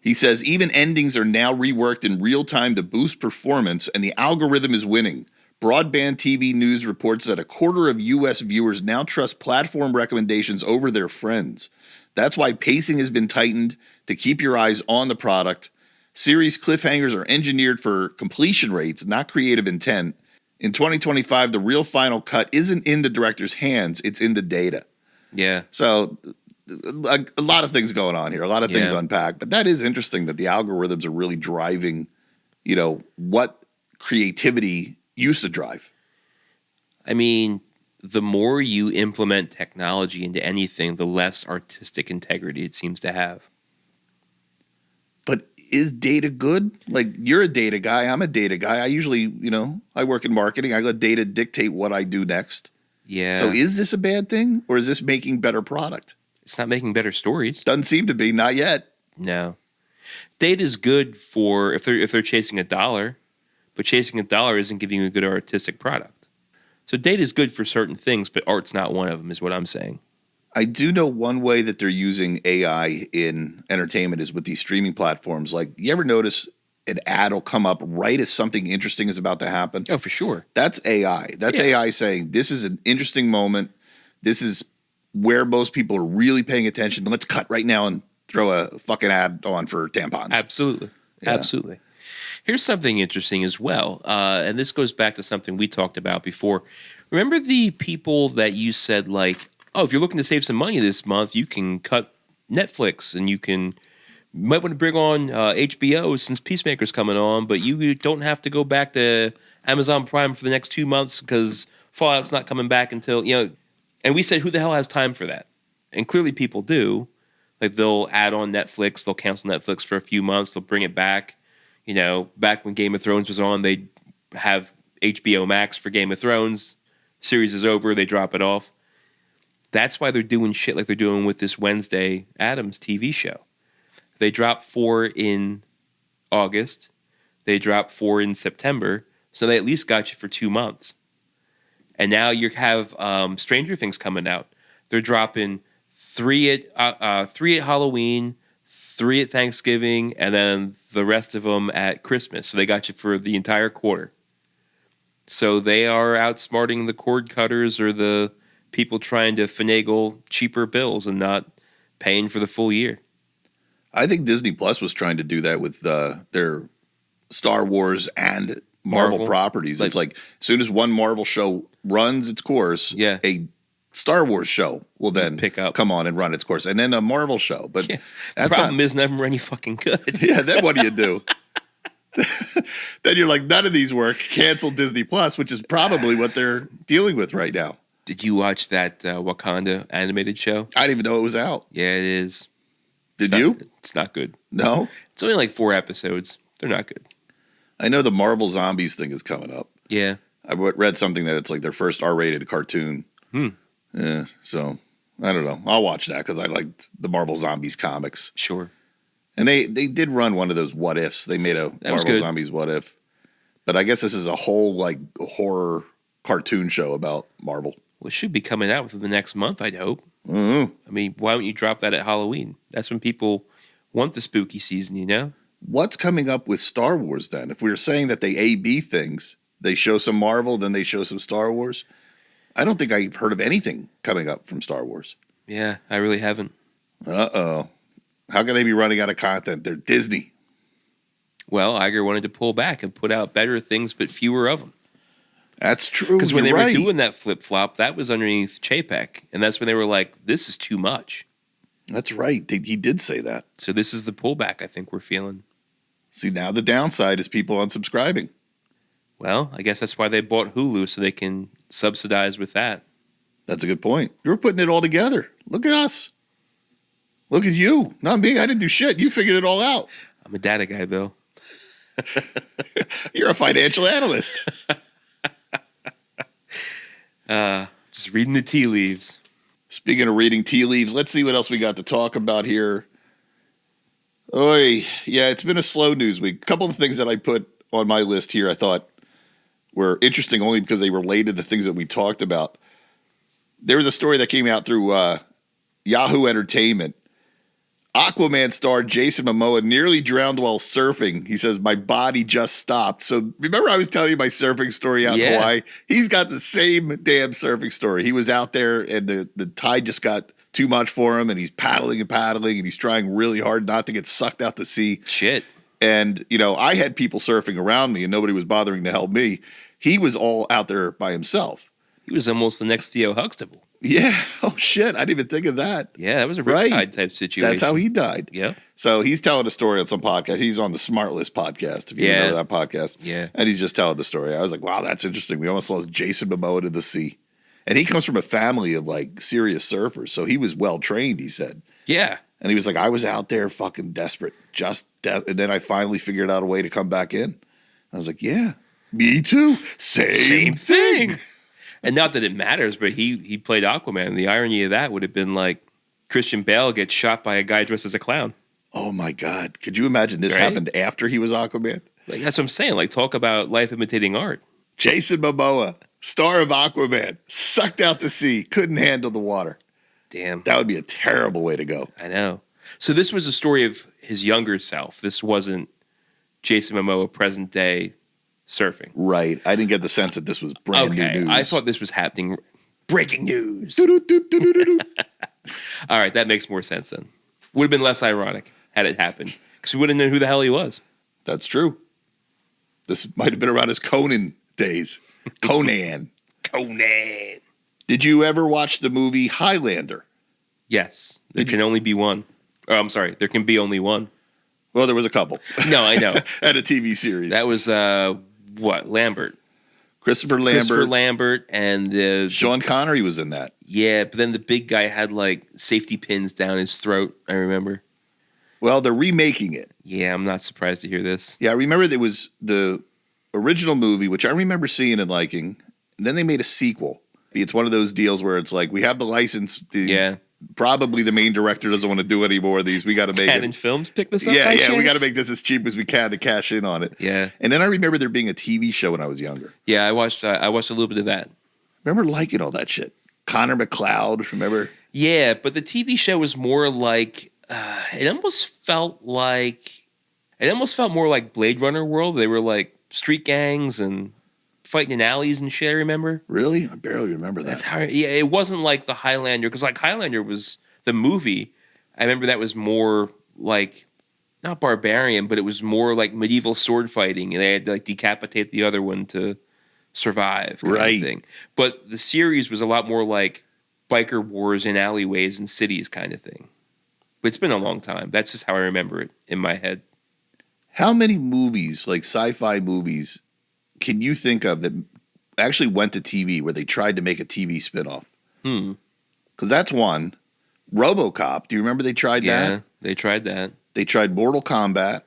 [SPEAKER 1] He says, even endings are now reworked in real time to boost performance, and the algorithm is winning. Broadband TV News reports that a quarter of U.S. viewers now trust platform recommendations over their friends. That's why pacing has been tightened to keep your eyes on the product. Series cliffhangers are engineered for completion rates, not creative intent. In 2025, the real final cut isn't in the director's hands, it's in the data.
[SPEAKER 2] Yeah.
[SPEAKER 1] So a lot of things going on here, a lot of things unpacked. But that is interesting that the algorithms are really driving, what creativity used to drive.
[SPEAKER 2] I mean, the more you implement technology into anything, the less artistic integrity it seems to have.
[SPEAKER 1] But is data good? Like, you're a data guy. I'm a data guy. I usually, I work in marketing. I let data dictate what I do next.
[SPEAKER 2] Yeah.
[SPEAKER 1] So is this a bad thing, or is this making better product?
[SPEAKER 2] It's not making better stories.
[SPEAKER 1] Doesn't seem to be. Not yet.
[SPEAKER 2] No. Data is good for if they're chasing a dollar, but chasing a dollar isn't giving you a good artistic product. So data is good for certain things, but art's not one of them, is what I'm saying.
[SPEAKER 1] I do know one way that they're using AI in entertainment is with these streaming platforms. Like, you ever notice an ad will come up right as something interesting is about to happen?
[SPEAKER 2] Oh, for sure.
[SPEAKER 1] That's AI. That's AI saying, this is an interesting moment. This is where most people are really paying attention. Let's cut right now and throw a fucking ad on for tampons.
[SPEAKER 2] Absolutely. Yeah. Absolutely. Here's something interesting as well. And this goes back to something we talked about before. Remember the people that you said, like, oh, if you're looking to save some money this month, you can cut Netflix and you might want to bring on HBO since Peacemaker's coming on, but you don't have to go back to Amazon Prime for the next 2 months because Fallout's not coming back until, and we said, who the hell has time for that? And clearly people do. Like, they'll add on Netflix, they'll cancel Netflix for a few months, they'll bring it back. Back when Game of Thrones was on, they'd have HBO Max for Game of Thrones. Series is over, they drop it off. That's why they're doing shit like they're doing with this Wednesday Addams TV show. They dropped 4 in August. They dropped 4 in September. So they at least got you for 2 months. And now you have Stranger Things coming out. They're dropping 3 at Halloween, 3 at Thanksgiving, and then the rest of them at Christmas. So they got you for the entire quarter. So they are outsmarting the cord cutters or the people trying to finagle cheaper bills and not paying for the full year.
[SPEAKER 1] I think Disney Plus was trying to do that with their Star Wars and Marvel properties. It's like, as soon as one Marvel show runs its course, a Star Wars show will then come on and run its course, and then a Marvel show. But
[SPEAKER 2] the problem is never any fucking good.
[SPEAKER 1] Yeah, then what do you do? Then you're like, none of these work. Cancel Disney Plus, which is probably what they're dealing with right now.
[SPEAKER 2] Did you watch that Wakanda animated show?
[SPEAKER 1] I didn't even know it was out.
[SPEAKER 2] Yeah, it is.
[SPEAKER 1] Did you?
[SPEAKER 2] It's not good.
[SPEAKER 1] No?
[SPEAKER 2] It's only like 4 episodes. They're not good.
[SPEAKER 1] I know the Marvel Zombies thing is coming up.
[SPEAKER 2] Yeah.
[SPEAKER 1] I read something that it's like their first R-rated cartoon. Yeah, so I don't know. I'll watch that because I liked the Marvel Zombies comics.
[SPEAKER 2] Sure.
[SPEAKER 1] And they did run one of those what ifs. They made a Marvel Zombies what if. But I guess this is a whole like horror cartoon show about Marvel.
[SPEAKER 2] Well, it should be coming out within the next month, I'd hope.
[SPEAKER 1] Mm-hmm.
[SPEAKER 2] I mean, why don't you drop that at Halloween? That's when people want the spooky season, you know?
[SPEAKER 1] What's coming up with Star Wars then? If we were saying that they A-B things, they show some Marvel, then they show some Star Wars. I don't think I've heard of anything coming up from Star Wars.
[SPEAKER 2] Yeah, I really haven't.
[SPEAKER 1] Uh-oh. How can they be running out of content? They're Disney.
[SPEAKER 2] Well, Iger wanted to pull back and put out better things, but fewer of them.
[SPEAKER 1] That's true.
[SPEAKER 2] Because when they
[SPEAKER 1] right.
[SPEAKER 2] were doing that flip-flop, that was underneath Chapek. And that's when they were like, this is too much.
[SPEAKER 1] That's right. He did say that.
[SPEAKER 2] So this is the pullback I think we're feeling.
[SPEAKER 1] See, now the downside is people unsubscribing.
[SPEAKER 2] Well, I guess that's why they bought Hulu, so they can subsidize with that.
[SPEAKER 1] That's a good point. You're putting it all together. Look at us. Look at you. Not me. I didn't do shit. You figured it all out.
[SPEAKER 2] I'm a data guy, Bill.
[SPEAKER 1] You're a financial analyst.
[SPEAKER 2] Just reading the tea leaves.
[SPEAKER 1] Speaking of reading tea leaves, let's see what else we got to talk about here. Oy, yeah, it's been a slow news week. A couple of things that I put on my list here I thought were interesting only because they related to things that we talked about. There was a story that came out through Yahoo Entertainment. Aquaman star Jason Momoa nearly drowned while surfing. He says, my body just stopped. So remember I was telling you my surfing story out in Hawaii? He's got the same damn surfing story. He was out there and the tide just got too much for him and he's paddling and he's trying really hard not to get sucked out to sea.
[SPEAKER 2] Shit.
[SPEAKER 1] And, you know, I had people surfing around me and nobody was bothering to help me. He was all out there by himself.
[SPEAKER 2] He was almost the next Theo Huxtable.
[SPEAKER 1] Yeah. Oh, shit. I didn't even think of that.
[SPEAKER 2] Yeah, that was a Riptide type situation.
[SPEAKER 1] That's how he died.
[SPEAKER 2] Yeah.
[SPEAKER 1] So he's telling a story on some podcast. He's on the Smart List podcast, if you know that podcast.
[SPEAKER 2] Yeah.
[SPEAKER 1] And he's just telling the story. I was like, wow, that's interesting. We almost lost Jason Momoa to the sea. And he comes from a family of like serious surfers. So he was well trained, he said.
[SPEAKER 2] Yeah.
[SPEAKER 1] And he was like, I was out there fucking desperate. And then I finally figured out a way to come back in. I was like, yeah, me too. Same thing.
[SPEAKER 2] And not that it matters, but he played Aquaman. The irony of that would have been like Christian Bale gets shot by a guy dressed as a clown.
[SPEAKER 1] Oh my God. Could you imagine this happened after he was Aquaman?
[SPEAKER 2] Like, that's what I'm saying. Like, talk about life imitating art.
[SPEAKER 1] Jason Momoa, star of Aquaman, sucked out to sea, couldn't handle the water.
[SPEAKER 2] Damn.
[SPEAKER 1] That would be a terrible way to go.
[SPEAKER 2] I know. So this was a story of his younger self. This wasn't Jason Momoa present day surfing.
[SPEAKER 1] Right. I didn't get the sense that this was brand new news.
[SPEAKER 2] I thought this was happening. Breaking news. All right, that makes more sense then. Would have been less ironic had it happened because we wouldn't know who the hell he was.
[SPEAKER 1] That's true. This might have been around his Conan days. Conan. Did you ever watch the movie Highlander?
[SPEAKER 2] Yes. There can only be one. Oh, I'm sorry. There can be only one.
[SPEAKER 1] Well, there was a couple.
[SPEAKER 2] No, I know.
[SPEAKER 1] And a TV series.
[SPEAKER 2] That was, Lambert.
[SPEAKER 1] Christopher Lambert
[SPEAKER 2] and
[SPEAKER 1] Sean Connery was in that.
[SPEAKER 2] Yeah, but then the big guy had like safety pins down his throat, I remember.
[SPEAKER 1] Well, they're remaking it.
[SPEAKER 2] Yeah, I'm not surprised to hear this.
[SPEAKER 1] Yeah, I remember there was the original movie, which I remember seeing and liking, and then they made a sequel. It's one of those deals where it's like, we have the license. Probably the main director doesn't want to do any more of these. We got to make
[SPEAKER 2] Canon Films pick this up.
[SPEAKER 1] Yeah,
[SPEAKER 2] chance?
[SPEAKER 1] we got to make this as cheap as we can to cash in on it.
[SPEAKER 2] Yeah.
[SPEAKER 1] And then I remember there being a TV show when I was younger.
[SPEAKER 2] Yeah, I watched a little bit of that.
[SPEAKER 1] Remember liking all that shit. Connor McLeod, remember?
[SPEAKER 2] Yeah, but the TV show was more like it almost felt more like Blade Runner world. They were like street gangs and fighting in alleys and shit, I remember.
[SPEAKER 1] Really? I barely remember that.
[SPEAKER 2] That's how, it wasn't like the Highlander, because like Highlander was the movie. I remember that was more like, not barbarian, but it was more like medieval sword fighting, and they had to like decapitate the other one to survive. Kind of thing. But the series was a lot more like biker wars in alleyways and cities kind of thing. But it's been a long time. That's just how I remember it in my head.
[SPEAKER 1] How many movies, like sci-fi movies, can you think of that actually went to TV where they tried to make a TV spinoff? Because that's one. RoboCop. Do you remember they tried that?
[SPEAKER 2] Yeah, they tried that.
[SPEAKER 1] They tried Mortal Kombat.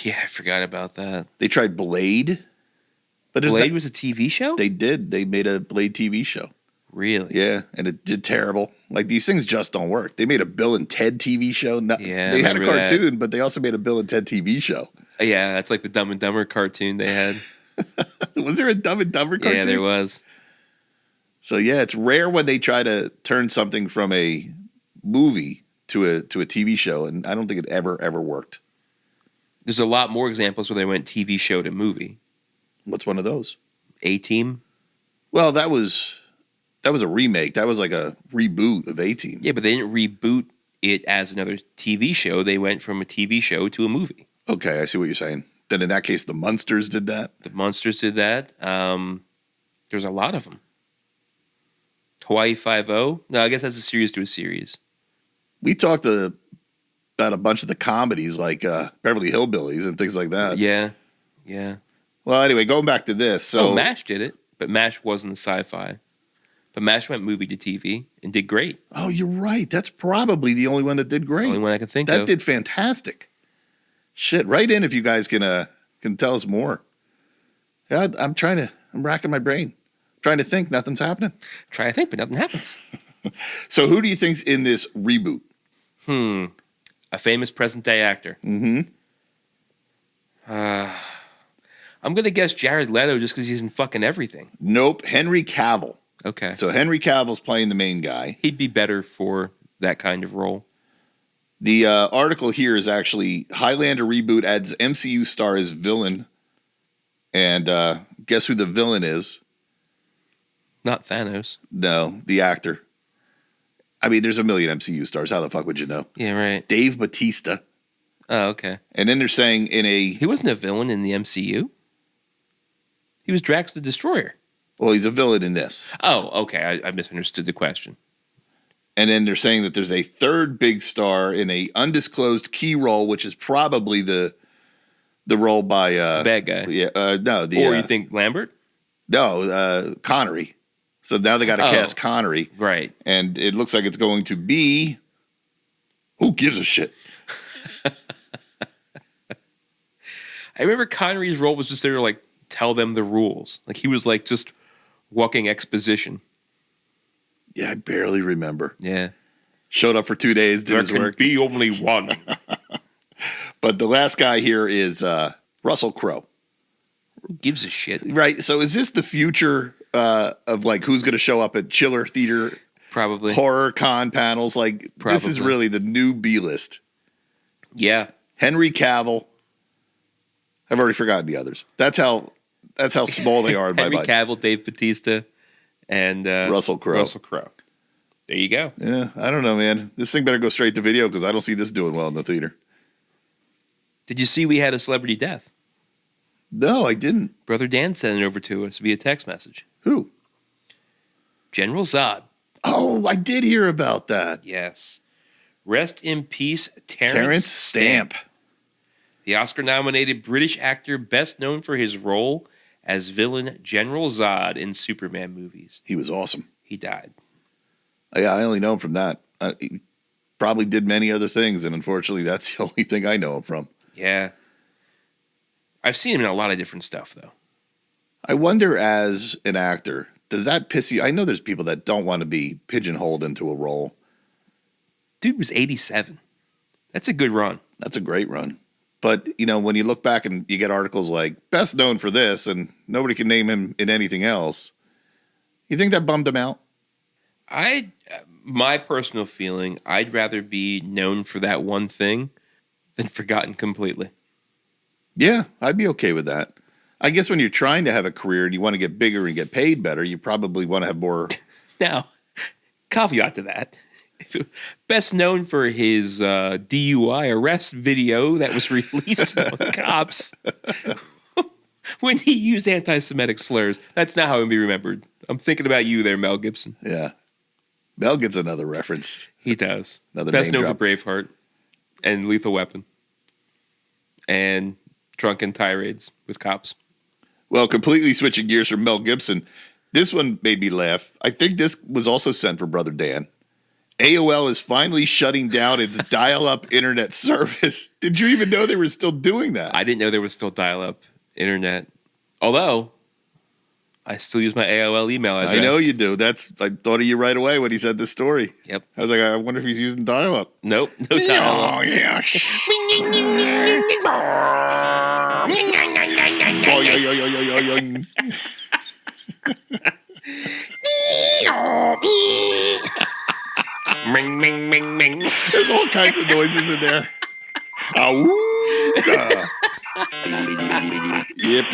[SPEAKER 2] Yeah, I forgot about that.
[SPEAKER 1] They tried Blade. But
[SPEAKER 2] Blade was a TV show?
[SPEAKER 1] They did. They made a Blade TV show.
[SPEAKER 2] Really?
[SPEAKER 1] Yeah, and it did terrible. Like, these things just don't work. They made a Bill and Ted TV show.
[SPEAKER 2] Yeah,
[SPEAKER 1] they had a
[SPEAKER 2] remember
[SPEAKER 1] cartoon,
[SPEAKER 2] that.
[SPEAKER 1] but they also made a Bill and Ted TV show.
[SPEAKER 2] Yeah, that's like the Dumb and Dumber cartoon they had.
[SPEAKER 1] Was there a Dumb and Dumber cartoon?
[SPEAKER 2] Yeah, there was.
[SPEAKER 1] So, yeah, it's rare when they try to turn something from a movie to a TV show, and I don't think it ever worked.
[SPEAKER 2] There's a lot more examples where they went TV show to movie.
[SPEAKER 1] What's one of those?
[SPEAKER 2] A-Team?
[SPEAKER 1] Well, that was a remake. That was like a reboot of A-Team.
[SPEAKER 2] Yeah, but they didn't reboot it as another TV show. They went from a TV show to a movie.
[SPEAKER 1] Okay, I see what you're saying. Then in that case, the Munsters did that?
[SPEAKER 2] The Munsters did that. There's a lot of them. Hawaii Five-0? No, I guess that's a series to a series.
[SPEAKER 1] We talked about a bunch of the comedies like Beverly Hillbillies and things like that.
[SPEAKER 2] Yeah, yeah.
[SPEAKER 1] Well, anyway, going back to this. So
[SPEAKER 2] MASH did it, but MASH wasn't a sci-fi. But MASH went movie to TV and did great.
[SPEAKER 1] Oh, you're right. That's probably the only one that did great.
[SPEAKER 2] Only one I can think of.
[SPEAKER 1] That did fantastic. Shit, write in if you guys can tell us more. Yeah, I'm racking my brain. Trying to think, nothing's happening.
[SPEAKER 2] Try to think, but nothing happens.
[SPEAKER 1] So who do you think's in this reboot?
[SPEAKER 2] A famous present-day actor.
[SPEAKER 1] Mm-hmm.
[SPEAKER 2] I'm going to guess Jared Leto just because he's in fucking everything.
[SPEAKER 1] Nope, Henry Cavill.
[SPEAKER 2] Okay.
[SPEAKER 1] So Henry Cavill's playing the main guy.
[SPEAKER 2] He'd be better for that kind of role.
[SPEAKER 1] The article here is actually Highlander reboot adds MCU star as villain. And guess who the villain is?
[SPEAKER 2] Not Thanos.
[SPEAKER 1] No, the actor. I mean, there's a million MCU stars. How the fuck would you know?
[SPEAKER 2] Yeah, right.
[SPEAKER 1] Dave Bautista.
[SPEAKER 2] Oh, okay.
[SPEAKER 1] And then they're saying
[SPEAKER 2] He wasn't a villain in the MCU. He was Drax the Destroyer.
[SPEAKER 1] Well, he's a villain in this.
[SPEAKER 2] Oh, okay. I misunderstood the question.
[SPEAKER 1] And then they're saying that there's a third big star in a undisclosed key role, which is probably the role by
[SPEAKER 2] The bad guy.
[SPEAKER 1] Yeah, no,
[SPEAKER 2] Or you think Lambert?
[SPEAKER 1] No, Connery. So now they got to cast Connery,
[SPEAKER 2] right?
[SPEAKER 1] And it looks like it's going to be. Who gives a shit?
[SPEAKER 2] I remember Connery's role was just there to like tell them the rules. Like he was like just walking exposition.
[SPEAKER 1] Yeah, I barely remember.
[SPEAKER 2] Yeah.
[SPEAKER 1] Showed up for 2 days, did his work.
[SPEAKER 2] Be only one.
[SPEAKER 1] But the last guy here is Russell Crowe.
[SPEAKER 2] Who gives a shit?
[SPEAKER 1] Right. So is this the future of like who's going to show up at Chiller Theater?
[SPEAKER 2] Probably.
[SPEAKER 1] Horror con panels. Like this is really the new B list.
[SPEAKER 2] Yeah.
[SPEAKER 1] Henry Cavill. I've already forgotten the others. That's how small they are in my
[SPEAKER 2] Henry
[SPEAKER 1] mind.
[SPEAKER 2] Cavill, Dave Bautista, and
[SPEAKER 1] Russell Crowe.
[SPEAKER 2] Russell Crowe. There you go.
[SPEAKER 1] Yeah, I don't know, man. This thing better go straight to video because I don't see this doing well in the theater.
[SPEAKER 2] Did you see we had a celebrity death?
[SPEAKER 1] No, I didn't.
[SPEAKER 2] Brother Dan sent it over to us via text message.
[SPEAKER 1] Who?
[SPEAKER 2] General Zod.
[SPEAKER 1] Oh, I did hear about that.
[SPEAKER 2] Yes. Rest in peace,
[SPEAKER 1] Terrence Stamp.
[SPEAKER 2] The Oscar-nominated British actor best known for his role as villain General Zod in Superman movies.
[SPEAKER 1] He was awesome.
[SPEAKER 2] He died.
[SPEAKER 1] Yeah, I only know him from that. He probably did many other things, and unfortunately, that's the only thing I know him from.
[SPEAKER 2] Yeah. I've seen him in a lot of different stuff, though.
[SPEAKER 1] I wonder, as an actor, does that piss you? I know there's people that don't want to be pigeonholed into a role.
[SPEAKER 2] Dude was 87. That's a good run.
[SPEAKER 1] That's a great run. But, you know, when you look back and you get articles like, best known for this, and nobody can name him in anything else, you think that bummed him out?
[SPEAKER 2] My personal feeling, I'd rather be known for that one thing than forgotten completely.
[SPEAKER 1] Yeah, I'd be okay with that. I guess when you're trying to have a career and you want to get bigger and get paid better, you probably want to have more.
[SPEAKER 2] Now, caveat to that. Best known for his DUI arrest video that was released from cops when he used anti-Semitic slurs. That's not how he'll be remembered. I'm thinking about you there, Mel Gibson.
[SPEAKER 1] Yeah. Mel gets another reference.
[SPEAKER 2] He does.
[SPEAKER 1] Another
[SPEAKER 2] Best
[SPEAKER 1] name
[SPEAKER 2] known
[SPEAKER 1] drop.
[SPEAKER 2] for Braveheart and Lethal Weapon. and drunken tirades with cops.
[SPEAKER 1] Well, completely switching gears from Mel Gibson, this one made me laugh. I think this was also sent from Brother Dan. AOL is finally shutting down its dial-up internet service. Did you even know they were still doing that?
[SPEAKER 2] I didn't know there was still dial-up internet. Although, I still use my AOL email address.
[SPEAKER 1] I know you do. I thought of you right away when he said this story.
[SPEAKER 2] Yep.
[SPEAKER 1] I was like, I wonder if he's using dial-up.
[SPEAKER 2] Nope. No dial-up.
[SPEAKER 1] Oh, yeah. Oh, yeah.
[SPEAKER 2] Ming, ming, ming, ming.
[SPEAKER 1] There's all kinds of noises in there. Awooga. Yep.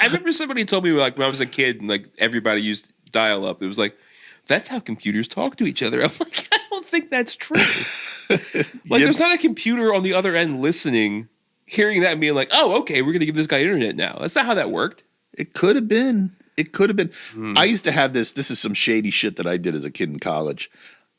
[SPEAKER 2] I remember somebody told me like when I was a kid and like everybody used dial-up. It was like, that's how computers talk to each other. I'm like, I don't think that's true. Like, there's not a computer on the other end listening, hearing that and being like, oh, okay, we're going to give this guy internet now. That's not how that worked.
[SPEAKER 1] It could have been. I used to have this. This is some shady shit that I did as a kid in college.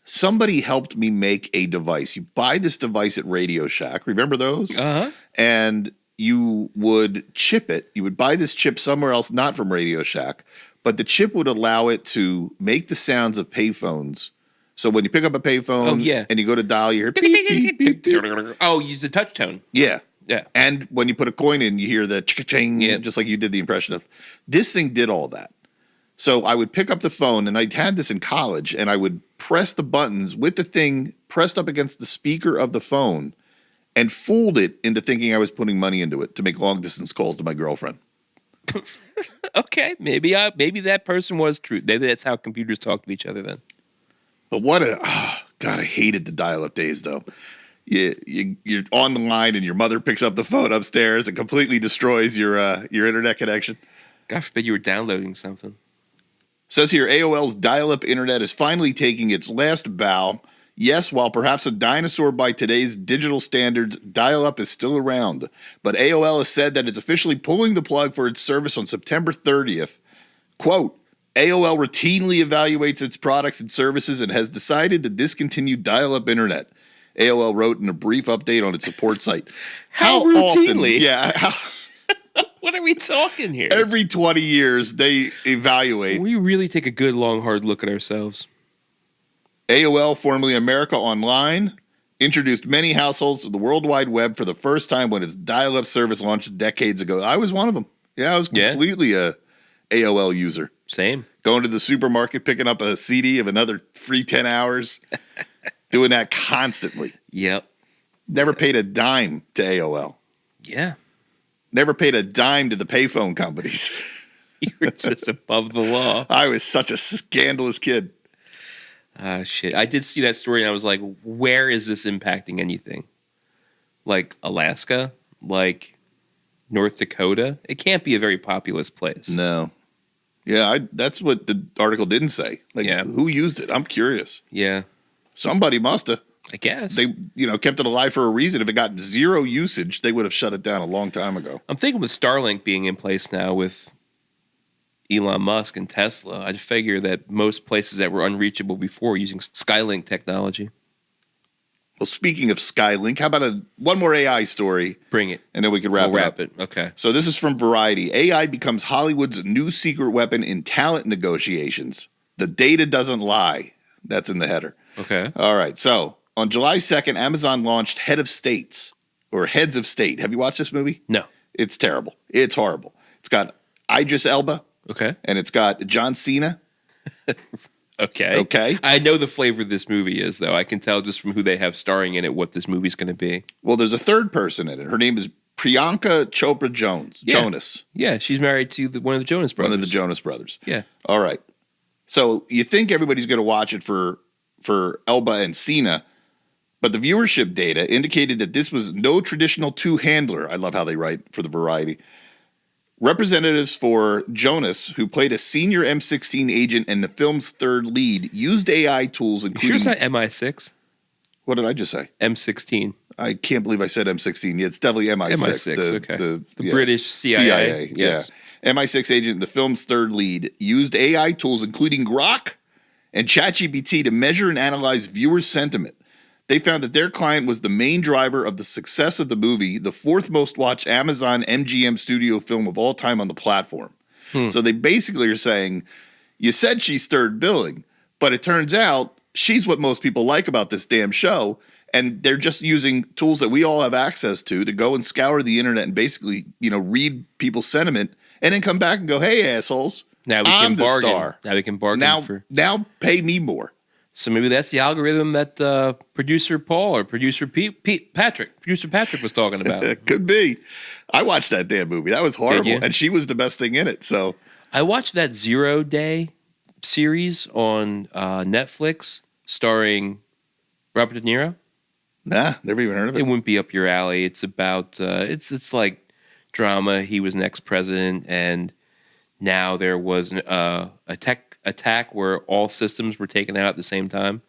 [SPEAKER 1] Somebody helped me make a device. You buy this device at Radio Shack. Remember those?
[SPEAKER 2] Uh-huh.
[SPEAKER 1] And you would chip it. You would buy this chip somewhere else, not from Radio Shack, but the chip would allow it to make the sounds of payphones. So when you pick up a payphone and you go to dial, you hear beep, beep, beep, beep.
[SPEAKER 2] Oh, use the touch tone.
[SPEAKER 1] Yeah.
[SPEAKER 2] Yeah.
[SPEAKER 1] And when you put a coin in, you hear the ching, just like you did the impression of. This thing did all that. So I would pick up the phone, and I had this in college, and I would press the buttons with the thing pressed up against the speaker of the phone and fooled it into thinking I was putting money into it to make long-distance calls to my girlfriend.
[SPEAKER 2] Okay, maybe that person was true. Maybe that's how computers talk to each other then.
[SPEAKER 1] But God, I hated the dial-up days, though. You're on the line and your mother picks up the phone upstairs and completely destroys your internet connection.
[SPEAKER 2] God forbid you were downloading something.
[SPEAKER 1] Says here, AOL's dial-up internet is finally taking its last bow. Yes, while perhaps a dinosaur by today's digital standards, dial-up is still around. But AOL has said that it's officially pulling the plug for its service on September 30th. Quote, AOL routinely evaluates its products and services and has decided to discontinue dial-up internet. AOL wrote in a brief update on its support site.
[SPEAKER 2] How routinely?
[SPEAKER 1] Often, yeah.
[SPEAKER 2] What are we talking here?
[SPEAKER 1] Every 20 years, they evaluate.
[SPEAKER 2] We really take a good, long, hard look at ourselves.
[SPEAKER 1] AOL, formerly America Online, introduced many households to the World Wide Web for the first time when its dial-up service launched decades ago. I was one of them. Yeah, I was completely a AOL user.
[SPEAKER 2] Same.
[SPEAKER 1] Going to the supermarket, picking up a CD of another free 10 hours. Doing that constantly.
[SPEAKER 2] Yep.
[SPEAKER 1] Never paid a dime to AOL.
[SPEAKER 2] Yeah.
[SPEAKER 1] Never paid a dime to the payphone companies.
[SPEAKER 2] You were just above the law.
[SPEAKER 1] I was such a scandalous kid.
[SPEAKER 2] Shit. I did see that story and I was like, where is this impacting anything? Like Alaska? Like North Dakota? It can't be a very populous place.
[SPEAKER 1] No. Yeah, that's what the article didn't say. Like, who used it? I'm curious.
[SPEAKER 2] Yeah.
[SPEAKER 1] Somebody must have.
[SPEAKER 2] I guess.
[SPEAKER 1] They, kept it alive for a reason. If it got zero usage, they would have shut it down a long time ago.
[SPEAKER 2] I'm thinking with Starlink being in place now with Elon Musk and Tesla, I'd figure that most places that were unreachable before are using Skylink technology.
[SPEAKER 1] Well, speaking of Skylink, how about one more AI story?
[SPEAKER 2] Bring it.
[SPEAKER 1] And then we can wrap
[SPEAKER 2] it. Okay.
[SPEAKER 1] So this is from Variety. AI becomes Hollywood's new secret weapon in talent negotiations. The data doesn't lie. That's in the header.
[SPEAKER 2] Okay.
[SPEAKER 1] All right. So on July 2nd, Amazon launched Heads of State. Have you watched this movie?
[SPEAKER 2] No.
[SPEAKER 1] It's terrible. It's horrible. It's got Idris Elba.
[SPEAKER 2] Okay.
[SPEAKER 1] And it's got John Cena.
[SPEAKER 2] Okay. I know the flavor this movie is, though. I can tell just from who they have starring in it what this movie's going to be.
[SPEAKER 1] Well, there's a third person in it. Her name is Priyanka Chopra Jonas.
[SPEAKER 2] Yeah, she's married to one of the Jonas Brothers.
[SPEAKER 1] One of the Jonas Brothers.
[SPEAKER 2] Yeah.
[SPEAKER 1] All right. So you think everybody's going to watch it for Elba and Cena, but the viewership data indicated that this was no traditional two-handler. I love how they write for the Variety. Representatives for Jonas, who played a senior M16 agent and the film's third lead, used AI tools including...
[SPEAKER 2] You sure it's not MI6?
[SPEAKER 1] What did I just say?
[SPEAKER 2] M16.
[SPEAKER 1] I can't believe I said M16. Yeah, it's definitely MI6.
[SPEAKER 2] MI6, the British CIA. Yes.
[SPEAKER 1] Yeah. MI6 agent, the film's third lead, used AI tools including Grok and ChatGPT to measure and analyze viewer sentiment. They found that their client was the main driver of the success of the movie, the fourth most watched Amazon MGM studio film of all time on the platform. So they basically are saying, you said she's third billing, but it turns out she's what most people like about this damn show. And they're just using tools that we all have access to go and scour the internet and basically, read people's sentiment and then come back and go, hey, assholes,
[SPEAKER 2] Now we
[SPEAKER 1] I'm
[SPEAKER 2] can
[SPEAKER 1] the
[SPEAKER 2] bargain.
[SPEAKER 1] star.
[SPEAKER 2] Now we can bargain
[SPEAKER 1] Now pay me more.
[SPEAKER 2] So maybe that's the algorithm that producer Paul or producer Patrick was talking about.
[SPEAKER 1] It could be. I watched that damn movie. That was horrible.
[SPEAKER 2] you?
[SPEAKER 1] And she was the best thing in it. So
[SPEAKER 2] I watched that 0 Day series on Netflix starring Robert De Niro.
[SPEAKER 1] nah, never even heard of
[SPEAKER 2] It
[SPEAKER 1] it.
[SPEAKER 2] wouldn't be up your alley. It's about it's like drama. He was an ex-president, and now there was a tech attack where all systems were taken out at the same time,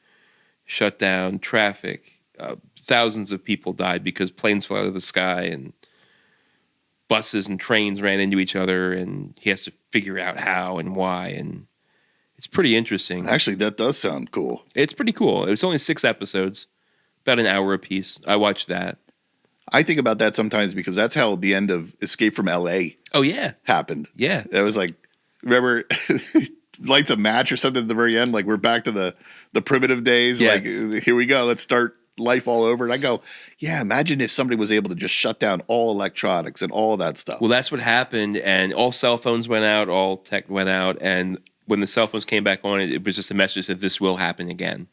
[SPEAKER 2] shut down traffic. Thousands of people died because planes fell out of the sky and buses and trains ran into each other, and he has to figure out how and why. And it's pretty interesting.
[SPEAKER 1] Actually, that does sound cool.
[SPEAKER 2] It's pretty cool. It was only 6 episodes, about an hour apiece. I watched that.
[SPEAKER 1] I think about that sometimes because that's how the end of Escape from LA
[SPEAKER 2] Oh, yeah.
[SPEAKER 1] happened.
[SPEAKER 2] Yeah.
[SPEAKER 1] It was like, remember, lights a match or something at the very end. Like we're back to the primitive days.
[SPEAKER 2] Yes.
[SPEAKER 1] Like, here we go. Let's start life all over. And I go, yeah, imagine if somebody was able to just shut down all electronics and all of that stuff.
[SPEAKER 2] Well, that's what happened, and all cell phones went out, all tech went out, and when the cell phones came back on, it was just a message that this will happen again.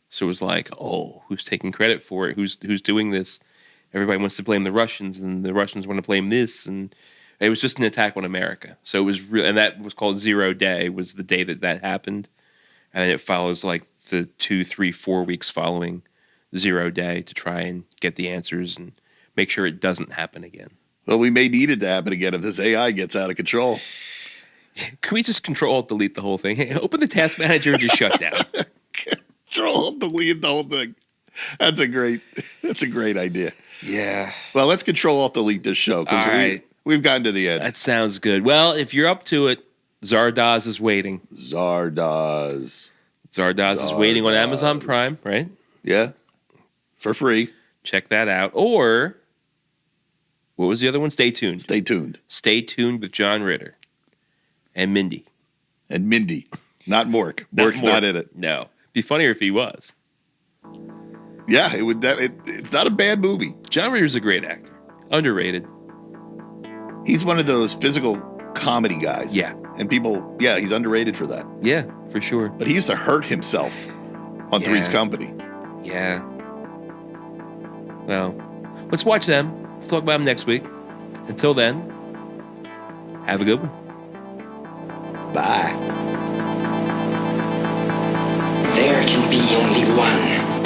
[SPEAKER 2] So it was like, oh, who's taking credit for it? Who's doing this? Everybody wants to blame the Russians, and the Russians want to blame this, and it was just an attack on America. So it was real, and that was called 0 Day. Was the day that happened, and it follows like the 2, 3, 4 weeks following 0 Day to try and get the answers and make sure it doesn't happen again.
[SPEAKER 1] Well, we may need it to happen again if this AI gets out of control.
[SPEAKER 2] Can we just Control-Delete the whole thing? Hey, open the task manager and just shut down.
[SPEAKER 1] Control, delete the whole thing. That's a great idea.
[SPEAKER 2] Yeah.
[SPEAKER 1] Well, let's Control Alt Delete this show
[SPEAKER 2] All
[SPEAKER 1] because
[SPEAKER 2] right.
[SPEAKER 1] we've gotten to the end.
[SPEAKER 2] That sounds good. Well, if you're up to it, Zardoz is waiting.
[SPEAKER 1] Zardoz.
[SPEAKER 2] Zardoz is waiting on Amazon Prime, right?
[SPEAKER 1] Yeah. For free.
[SPEAKER 2] Check that out. Or, what was the other one? Stay tuned.
[SPEAKER 1] Stay tuned.
[SPEAKER 2] Stay tuned with John Ritter and Mindy.
[SPEAKER 1] And Mindy. Not Mork. Mork's not in it.
[SPEAKER 2] No. Be funnier if he was.
[SPEAKER 1] Yeah, it would. It's not a bad movie.
[SPEAKER 2] John Ritter's a great actor. Underrated.
[SPEAKER 1] He's one of those physical comedy guys.
[SPEAKER 2] Yeah.
[SPEAKER 1] And people, he's underrated for that.
[SPEAKER 2] Yeah, for sure.
[SPEAKER 1] But he used to hurt himself on Three's Company.
[SPEAKER 2] Yeah. Well, let's watch them. We'll talk about them next week. Until then, have a good one.
[SPEAKER 1] Bye.
[SPEAKER 4] There can be only one